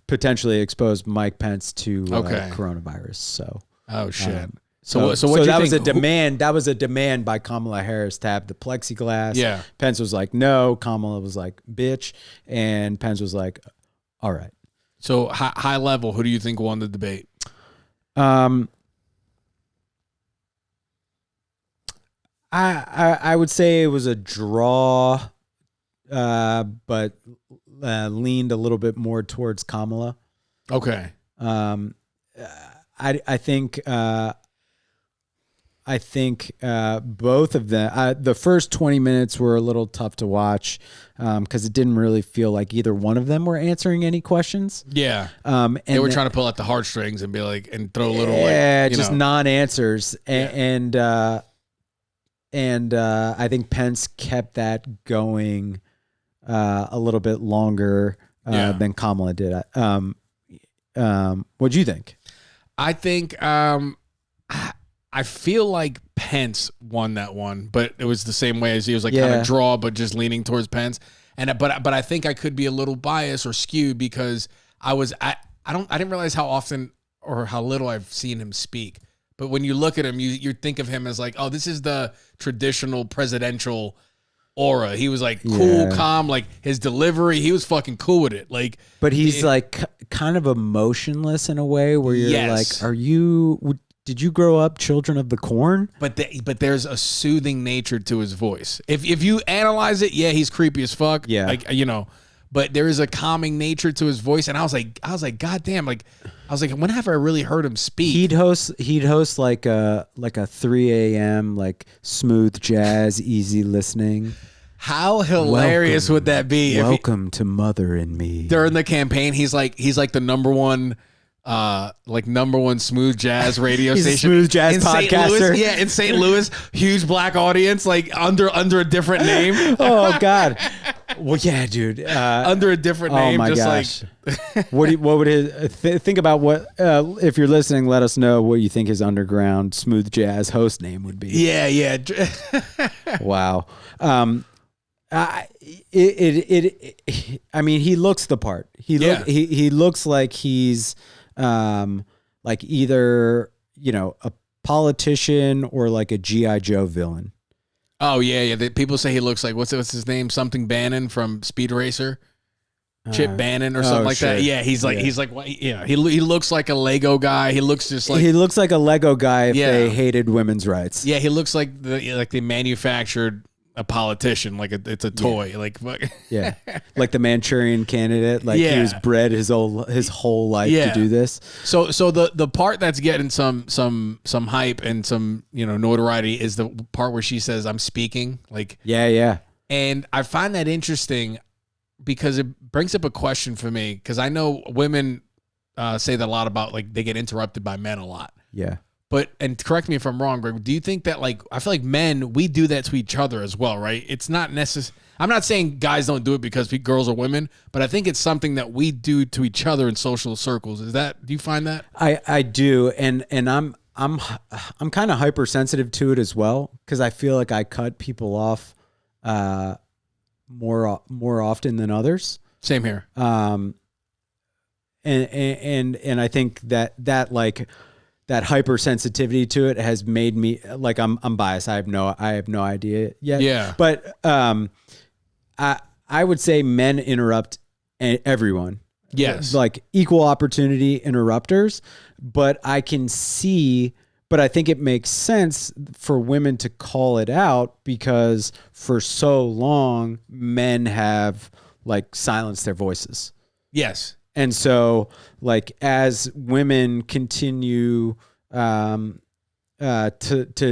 potentially exposed Mike Pence to coronavirus. So. Oh shit. So that was a demand. That was a demand by Kamala Harris to have the plexiglass. Yeah. Pence was like, no. Kamala was like, bitch. And Pence was like, all right. So high level, who do you think won the debate? I would say it was a draw, but leaned a little bit more towards Kamala. Okay. I think both of them. The first 20 minutes were a little tough to watch because it didn't really feel like either one of them were answering any questions. Yeah, and they were trying to pull out the heartstrings and be like, and throw a little just non-answers. Yeah. And I think Pence kept that going a little bit longer than Kamala did. What do you think? I think I feel like Pence won that one, but it was the same way as he was like kind of draw, but just leaning towards Pence. But I think I could be a little biased or skewed because I didn't realize how often or how little I've seen him speak. But when you look at him, you think of him as like, oh, this is the traditional presidential aura. He was like cool, calm, like his delivery. He was fucking cool with it. Like, but he's like kind of emotionless in a way where you're like, did you grow up Children of the Corn? But there's a soothing nature to his voice. If you analyze it, he's creepy as fuck. Yeah, like but there is a calming nature to his voice, and I was like, God damn, like I was like, when have I really heard him speak? He'd host like a 3 a.m. like smooth jazz, easy listening. How hilarious would that be? Welcome to Mother and Me. During the campaign, he's like the number one smooth jazz radio He's station. A smooth jazz podcaster. In St. Louis, huge black audience, like under a different name. Oh God. Well, yeah, dude. Under a different name, my just gosh. like What would his think about what if you're listening? Let us know what you think his underground smooth jazz host name would be. yeah. Wow. I mean, he looks the part. He looks like he's like either a politician or like a G.I. Joe villain. Oh yeah. People say he looks like what's his name? Something Bannon from Speed Racer. Chip Bannon or something like that. Yeah, he's like he looks like a Lego guy. He looks just like he looks like a Lego guy if they hated women's rights. Yeah, he looks like they manufactured a politician, like it's a toy, like yeah, like the Manchurian Candidate, like he was bred his whole life to do this. So the part that's getting some hype and some notoriety is the part where she says I'm speaking, like yeah, and I find that interesting because it brings up a question for me because I know women say that a lot about like they get interrupted by men a lot. Yeah. But, and correct me if I'm wrong, Greg, do you think that, like, I feel like men, we do that to each other as well, right? It's not necessary. I'm not saying guys don't do it because girls are women, but I think it's something that we do to each other in social circles. Do you find that? I do. And I'm kind of hypersensitive to it as well because I feel like I cut people off more often than others. Same here. And I think that like, that hypersensitivity to it has made me like I'm biased. I have no idea yet. Yeah. But I would say men interrupt everyone. Yes. Like equal opportunity interrupters. But I think it makes sense for women to call it out because for so long men have like silenced their voices. Yes. And so, like, as women continue to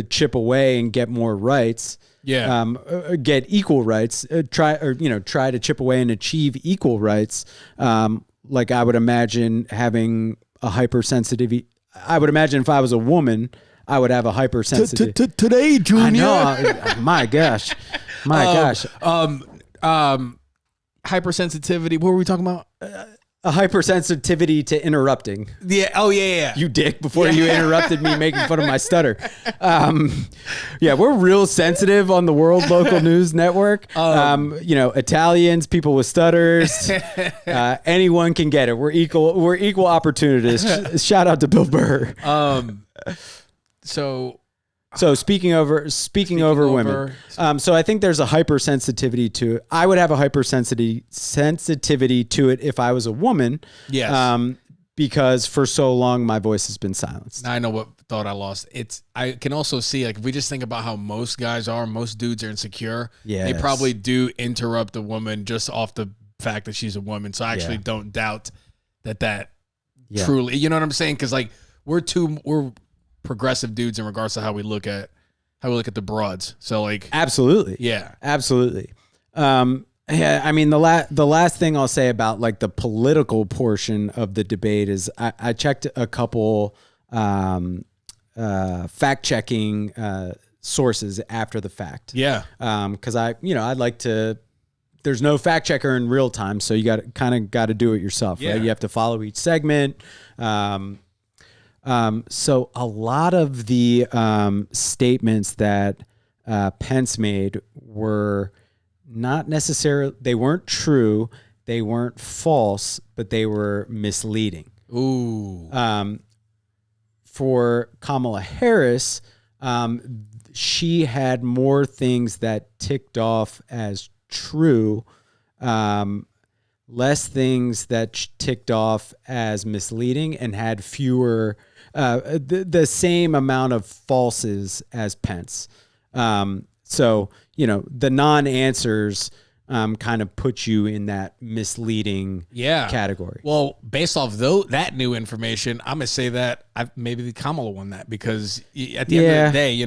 chip away and get more rights, get equal rights, try to chip away and achieve equal rights. Like, I would imagine having a hypersensitivity. I would imagine if I was a woman, I would have a hypersensitivity. Today, Junior. I know. My gosh. Hypersensitivity. What were we talking about? A hypersensitivity to interrupting. Yeah. Oh, yeah. You dick, before you interrupted me making fun of my stutter. Yeah, we're real sensitive on the World Local News Network. Italians, people with stutters, anyone can get it. We're equal opportunists. Shout out to Bill Burr. So speaking over women. So I think there's a hypersensitivity to it. I would have a hypersensitivity to it if I was a woman. Yes. Because for so long my voice has been silenced. I know what thought I lost. I can also see, like, if we just think about how most dudes are insecure. Yes. They probably do interrupt a woman just off the fact that she's a woman. So I actually don't doubt that truly, you know what I'm saying? Cause like we're progressive dudes in regards to how we look at the broads. So like, absolutely. Yeah, absolutely. I mean, the last thing I'll say about like the political portion of the debate is I checked a couple fact checking sources after the fact. Yeah. Cause I'd like to, there's no fact checker in real time. So you got to do it yourself, right? You have to follow each segment. So a lot of the statements that Pence made were not necessarily, they weren't true, they weren't false, but they were misleading. Ooh. For Kamala Harris, she had more things that ticked off as true, less things that ticked off as misleading, and had fewer, the same amount of falses as Pence. So, the non-answers kind of put you in that misleading category. Well, based off that new information, I'm gonna say that maybe the Kamala won that because at the end of the day, you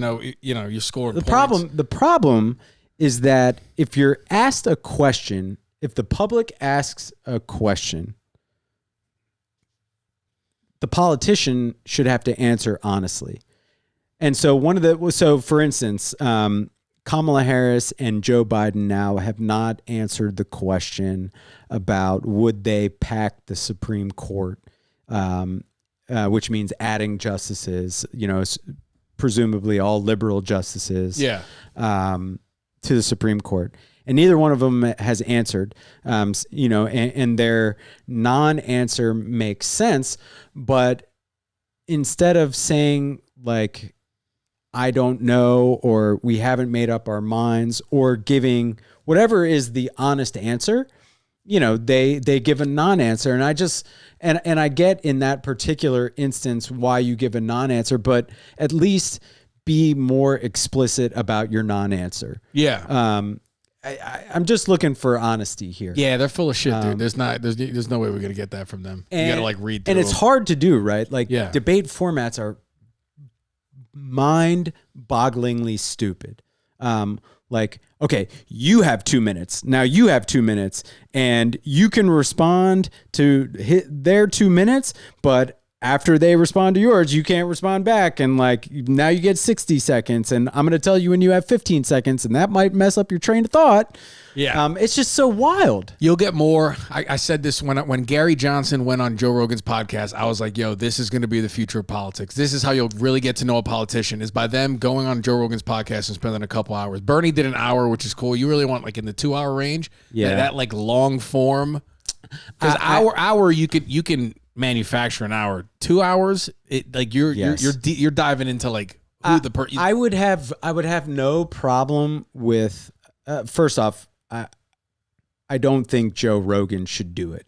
scored points. The problem is that if you're asked a question, if the public asks a question, the politician should have to answer honestly. And so for instance, Kamala Harris and Joe Biden now have not answered the question about would they pack the Supreme Court, which means adding justices, presumably all liberal justices, to the Supreme Court. And neither one of them has answered, and their non-answer makes sense. But instead of saying like, I don't know, or we haven't made up our minds, or giving whatever is the honest answer, they give a non-answer. And I just, and I get in that particular instance why you give a non-answer, but at least be more explicit about your non-answer. Yeah. I'm just looking for honesty here. Yeah, they're full of shit, dude. There's no way we're gonna get that from them. You gotta like read through and it's them. hard to do, right? Like debate formats are mind-bogglingly stupid. Like, okay, you have 2 minutes. Now you have 2 minutes, and you can respond to their 2 minutes, but after they respond to yours, you can't respond back. And like, now you get 60 seconds, and I'm going to tell you when you have 15 seconds, and that might mess up your train of thought. Yeah. It's just so wild. You'll get more. I said this when Gary Johnson went on Joe Rogan's podcast. I was like, yo, this is going to be the future of politics. This is how you'll really get to know a politician, is by them going on Joe Rogan's podcast and spending a couple hours. Bernie did an hour, which is cool. You really want like in the 2-hour range. Yeah. That like long form. Because hour you can manufacture an hour. 2 hours, it like you're diving into like who the person. I would have no problem with. First off, I don't think Joe Rogan should do it.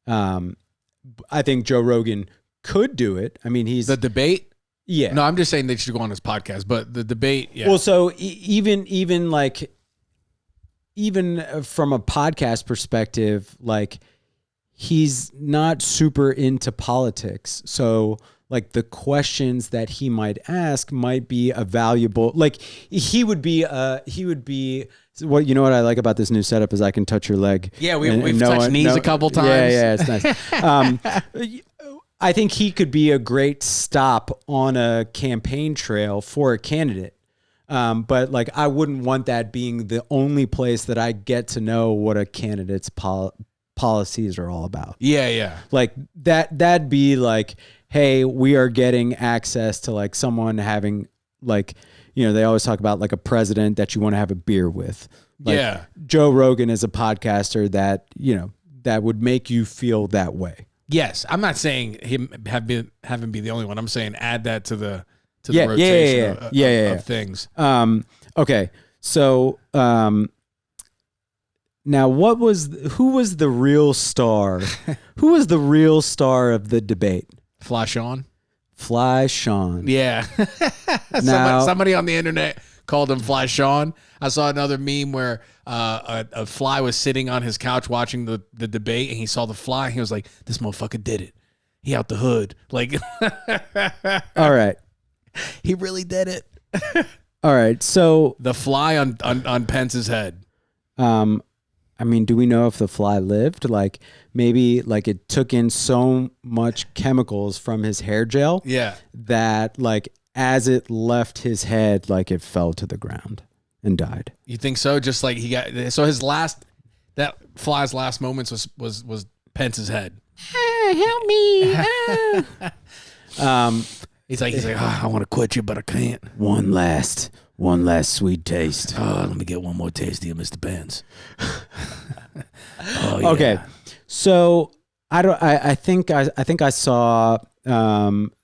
I think Joe Rogan could do it. I mean, he's the debate. Yeah. No, I'm just saying they should go on his podcast. But the debate. Yeah. Well, so even from a podcast perspective, like, he's not super into politics. So like the questions that he might ask might be a valuable, like he would be what, what I like about this new setup is I can touch your leg. Yeah. We've touched knees a couple times. Yeah. It's nice. I think he could be a great stop on a campaign trail for a candidate. But like, I wouldn't want that being the only place that I get to know what a candidate's policies are all about. Yeah. Like that'd be like, hey, we are getting access to like someone having like, they always talk about like a president that you want to have a beer with. Like, Joe Rogan is a podcaster that, that would make you feel that way. Yes. I'm not saying him having be the only one. I'm saying add that to the rotation of things. Okay. So, now, who was the real star? Who was the real star of the debate? Fly Sean. Yeah. Somebody on the internet called him Fly Sean. I saw another meme where a fly was sitting on his couch watching the debate, and he saw the fly. And he was like, "This motherfucker did it. He out the hood." Like, all right, he really did it. All right, so the fly on Pence's head. I mean, do we know if the fly lived? Like, maybe like it took in so much chemicals from his hair gel that like as it left his head, like it fell to the ground and died. You think so? Just like that fly's last moments was Pence's head. Help me. He's like, I want to quit you, but I can't. One last sweet taste. Oh, let me get one more taste of you, Mr. Pence. Okay. So I think I saw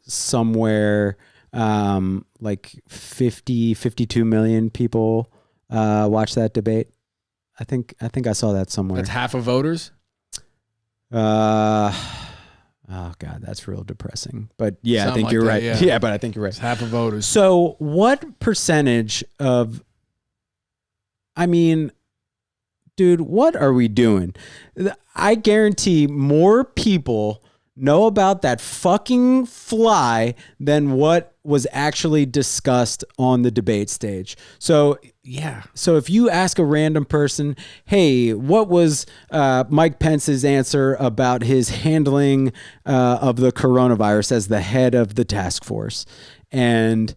somewhere like 52 million people watch that debate. I think I saw that somewhere. That's half of voters? Oh God, that's real depressing. But yeah, I think like you're that, right. yeah. Yeah, but I think you're right. It's half of voters. So what percentage of, I mean, dude, what are we doing? I guarantee more people know about that fucking fly than what was actually discussed on the debate stage. So yeah. So if you ask a random person, hey, what was Mike Pence's answer about his handling of the coronavirus as the head of the task force? And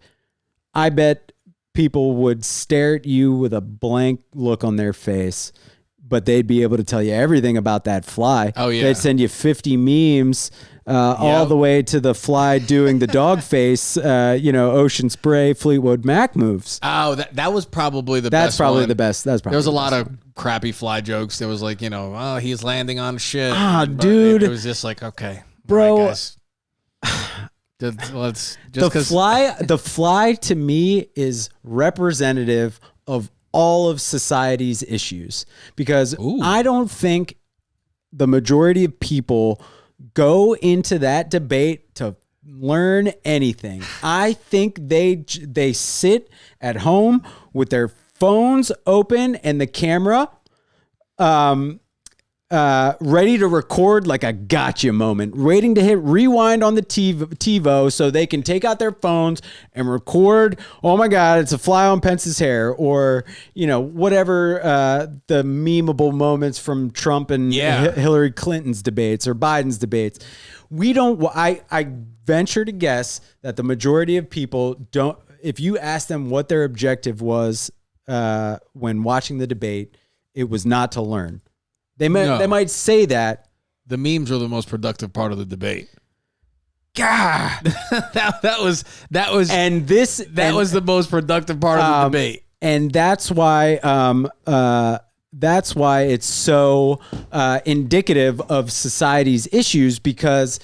I bet people would stare at you with a blank look on their face, but they'd be able to tell you everything about that fly. Oh, yeah. They'd send you 50 memes all the way to the fly doing the dog face, Ocean Spray, Fleetwood Mac moves. Oh, that was probably the best. That's probably one. the best. That's probably there was a the lot best. of crappy fly jokes. There was like, he's landing on shit. But Dude. It was just like, okay, Bro. all right, guys. Let's just the fly to me is representative of all of society's issues, because I don't think the majority of people go into that debate to learn anything. I think they sit at home with their phones open and the camera ready to record like a gotcha moment, waiting to hit rewind on the TiVo so they can take out their phones and record, oh my God, it's a fly on Pence's hair, or, whatever the memeable moments from Trump and Hillary Clinton's debates or Biden's debates. I venture to guess that the majority of people don't, if you ask them what their objective was when watching the debate, it was not to learn. They might say that. The memes are the most productive part of the debate. God, that was the most productive part of the debate, and that's why it's so indicative of society's issues, because.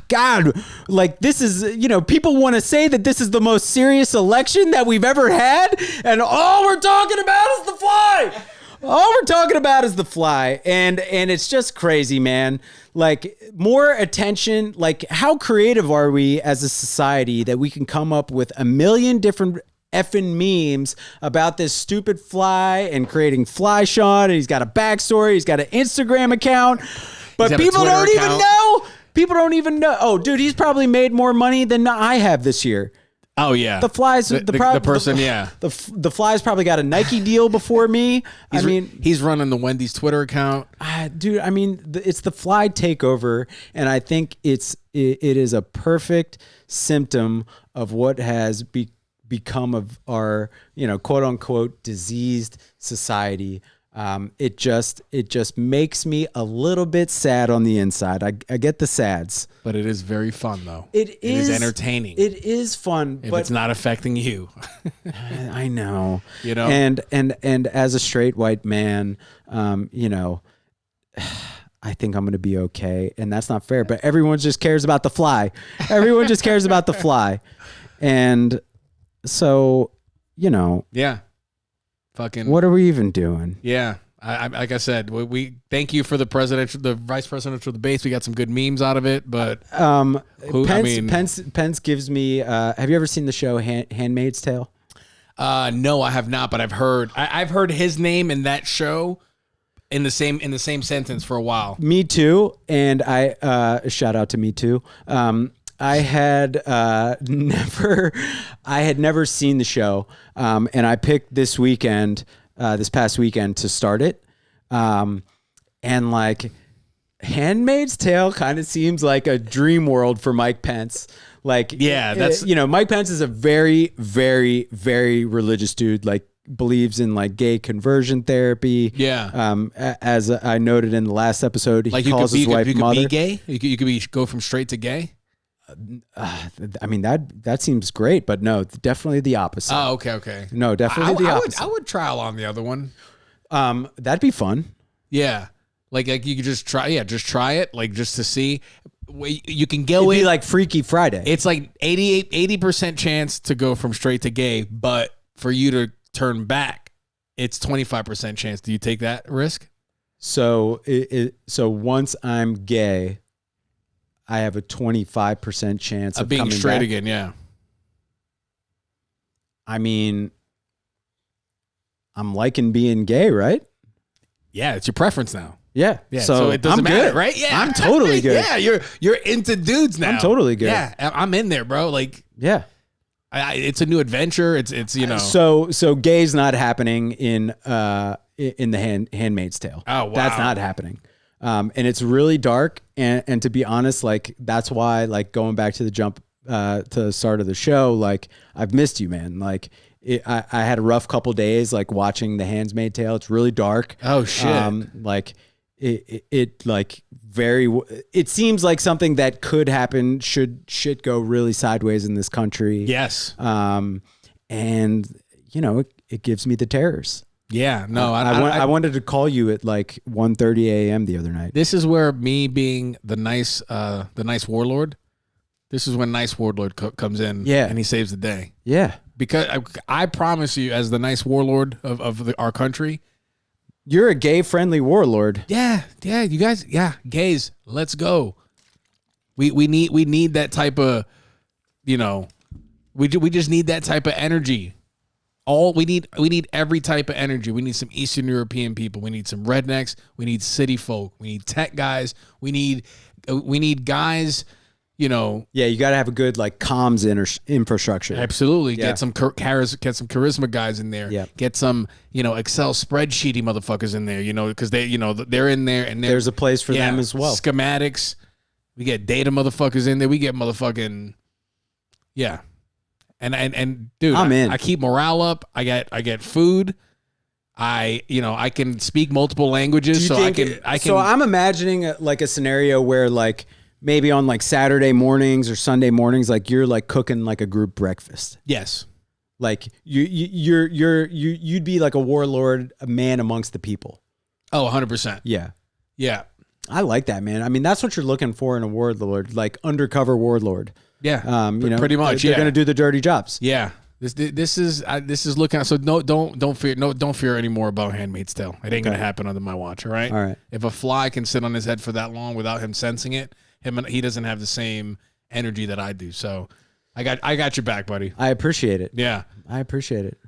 God, like this is, people want to say that this is the most serious election that we've ever had, and all we're talking about is the fly. All we're talking about is the fly, and it's just crazy, man. Like, more attention, like how creative are we as a society that we can come up with a million different effing memes about this stupid fly and creating Fly Sean, and he's got a backstory, he's got an Instagram account, but people don't even know. People don't even know. Oh, dude, he's probably made more money than I have this year. Oh yeah, the flies. The person, the flies probably got a Nike deal before me. He's running the Wendy's Twitter account, dude. It's the fly takeover, and I think it is a perfect symptom of what has become of our, quote unquote diseased society. It just makes me a little bit sad on the inside. I get the sads, but it is very fun though. It is entertaining. It is fun, if it's not affecting you. I know, and as a straight white man, I think I'm going to be okay, and that's not fair. But everyone just cares about the fly. Everyone just cares about the fly, and so yeah. Fucking. What are we even doing? Yeah, I like I said, we thank you for the vice presidential debates. We got some good memes out of it, but Pence gives me. Have you ever seen the show Handmaid's Tale? No, I have not, but I've heard his name in that show in the same sentence for a while. Me too, and I shout out to Me Too. I had never seen the show, and I picked this past weekend to start it, and like Handmaid's Tale kind of seems like a dream world for Mike Pence. Like, yeah, that's Mike Pence is a very, very, very religious dude. Like, believes in like gay conversion therapy. Yeah. As I noted in the last episode, he calls his wife mother. You could be gay. You could go from straight to gay. That seems great, but no, definitely the opposite. Oh, okay. No, definitely the opposite. I would trial on the other one. That'd be fun. Yeah, like you could just try it, like just to see. You can go It'd be like Freaky Friday. It's like 80% chance to go from straight to gay, but for you to turn back, it's 25% chance. Do you take that risk? So once I'm gay, I have a 25% chance of being coming straight back again. Yeah. I'm liking being gay, right? Yeah, it's your preference now. Yeah. So it doesn't matter, good. right? Yeah. I'm totally good. Yeah, you're into dudes now. I'm totally good. Yeah, I'm in there, bro. Like, yeah. It's a new adventure. It's So gay's not happening in the Handmaid's Tale. Oh, wow. That's not happening. And it's really dark. And to be honest, like that's why, like going back to the to the start of the show, like I've missed you, man. Like I had a rough couple days, like watching The Handmaid's Tale. It's really dark. Oh shit! Like it like it seems like something that could happen should shit go really sideways in this country. Yes. And you know, it gives me the terrors. Yeah, no, I wanted to call you at like 1:30 a.m. the other night. This is where me being the nice warlord. This is when nice warlord comes in. Yeah, and he saves the day. Yeah, because I promise you, as the nice warlord of our country, you're a gay friendly warlord. Yeah, you guys, gays, let's go. We need that type of, you know, we just need that type of energy. We need every type of energy. We need some Eastern European people. We need some rednecks. We need city folk. We need tech guys. We need guys, you know. Yeah, you got to have a good like comms infrastructure. Absolutely. Yeah. Get some charisma guys in there. Yeah. Get some, you know, Excel spreadsheety motherfuckers in there, you know, because they, you know, they're in there and there's a place for them as well. Schematics. We get data motherfuckers in there. We get motherfucking, yeah. And dude, I'm in. I keep morale up. I get food. I can speak multiple languages, so I can. So I'm imagining like a scenario where like maybe on like Saturday mornings or Sunday mornings, like you're like cooking like a group breakfast. Yes. Like you'd be like a warlord, a man amongst the people. Oh, 100%. Yeah. Yeah. I like that, man. I mean, that's what you're looking for in a warlord, like undercover warlord. Yeah, you know, pretty much. They're going to do the dirty jobs. Yeah, this is looking. So don't fear anymore about Handmaid's Tale. It ain't gonna happen under my watch. All right. All right. If a fly can sit on his head for that long without him sensing it, he doesn't have the same energy that I do. So I got your back, buddy. I appreciate it. Yeah, I appreciate it.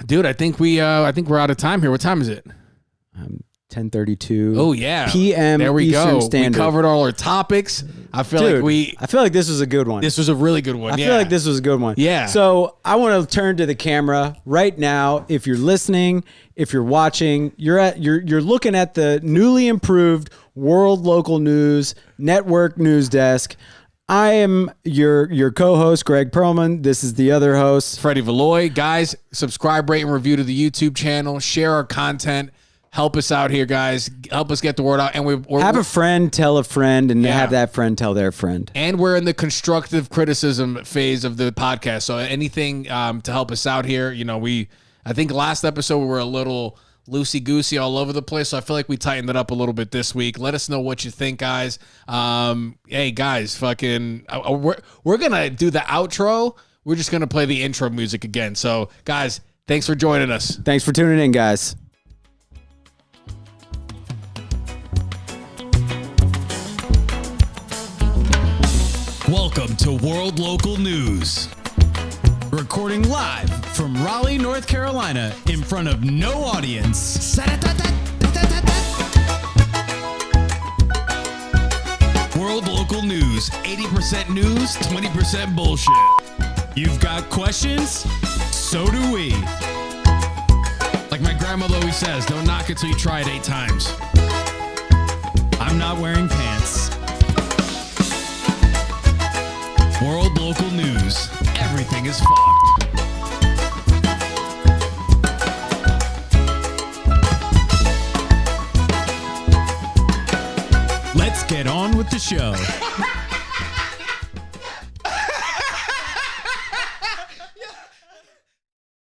Dude, I think we're out of time here. What time is it? 10:32. Oh yeah, p.m. There we Eastern go. Standard. We covered all our topics. I feel like this was a good one. This was a really good one. I feel like this was a good one. Yeah. So I want to turn to the camera right now. If you're listening, if you're watching, you're looking at the newly improved World Local News Network news desk. I am your co-host, Greg Perlman. This is the other host, Freddie Valoy. Guys, subscribe, rate, and review to the YouTube channel. Share our content. Help us out here, guys. Help us get the word out. And we're have a friend tell a friend, and have that friend tell their friend. And we're in the constructive criticism phase of the podcast. So anything to help us out here, you know, I think last episode we were a little loosey-goosey all over the place. So I feel like we tightened it up a little bit this week. Let us know what you think, guys. Hey, guys, fucking, we're going to do the outro. We're just going to play the intro music again. So, guys, thanks for joining us. Thanks for tuning in, guys. Welcome to World Local News. Recording live from Raleigh, North Carolina, in front of no audience. World Local News, 80% news, 20% bullshit. You've got questions? So do we. Like my grandmother always says, don't knock it till you try it 8 times. I'm not wearing pants. World Local News. Everything is fucked. Let's get on with the show.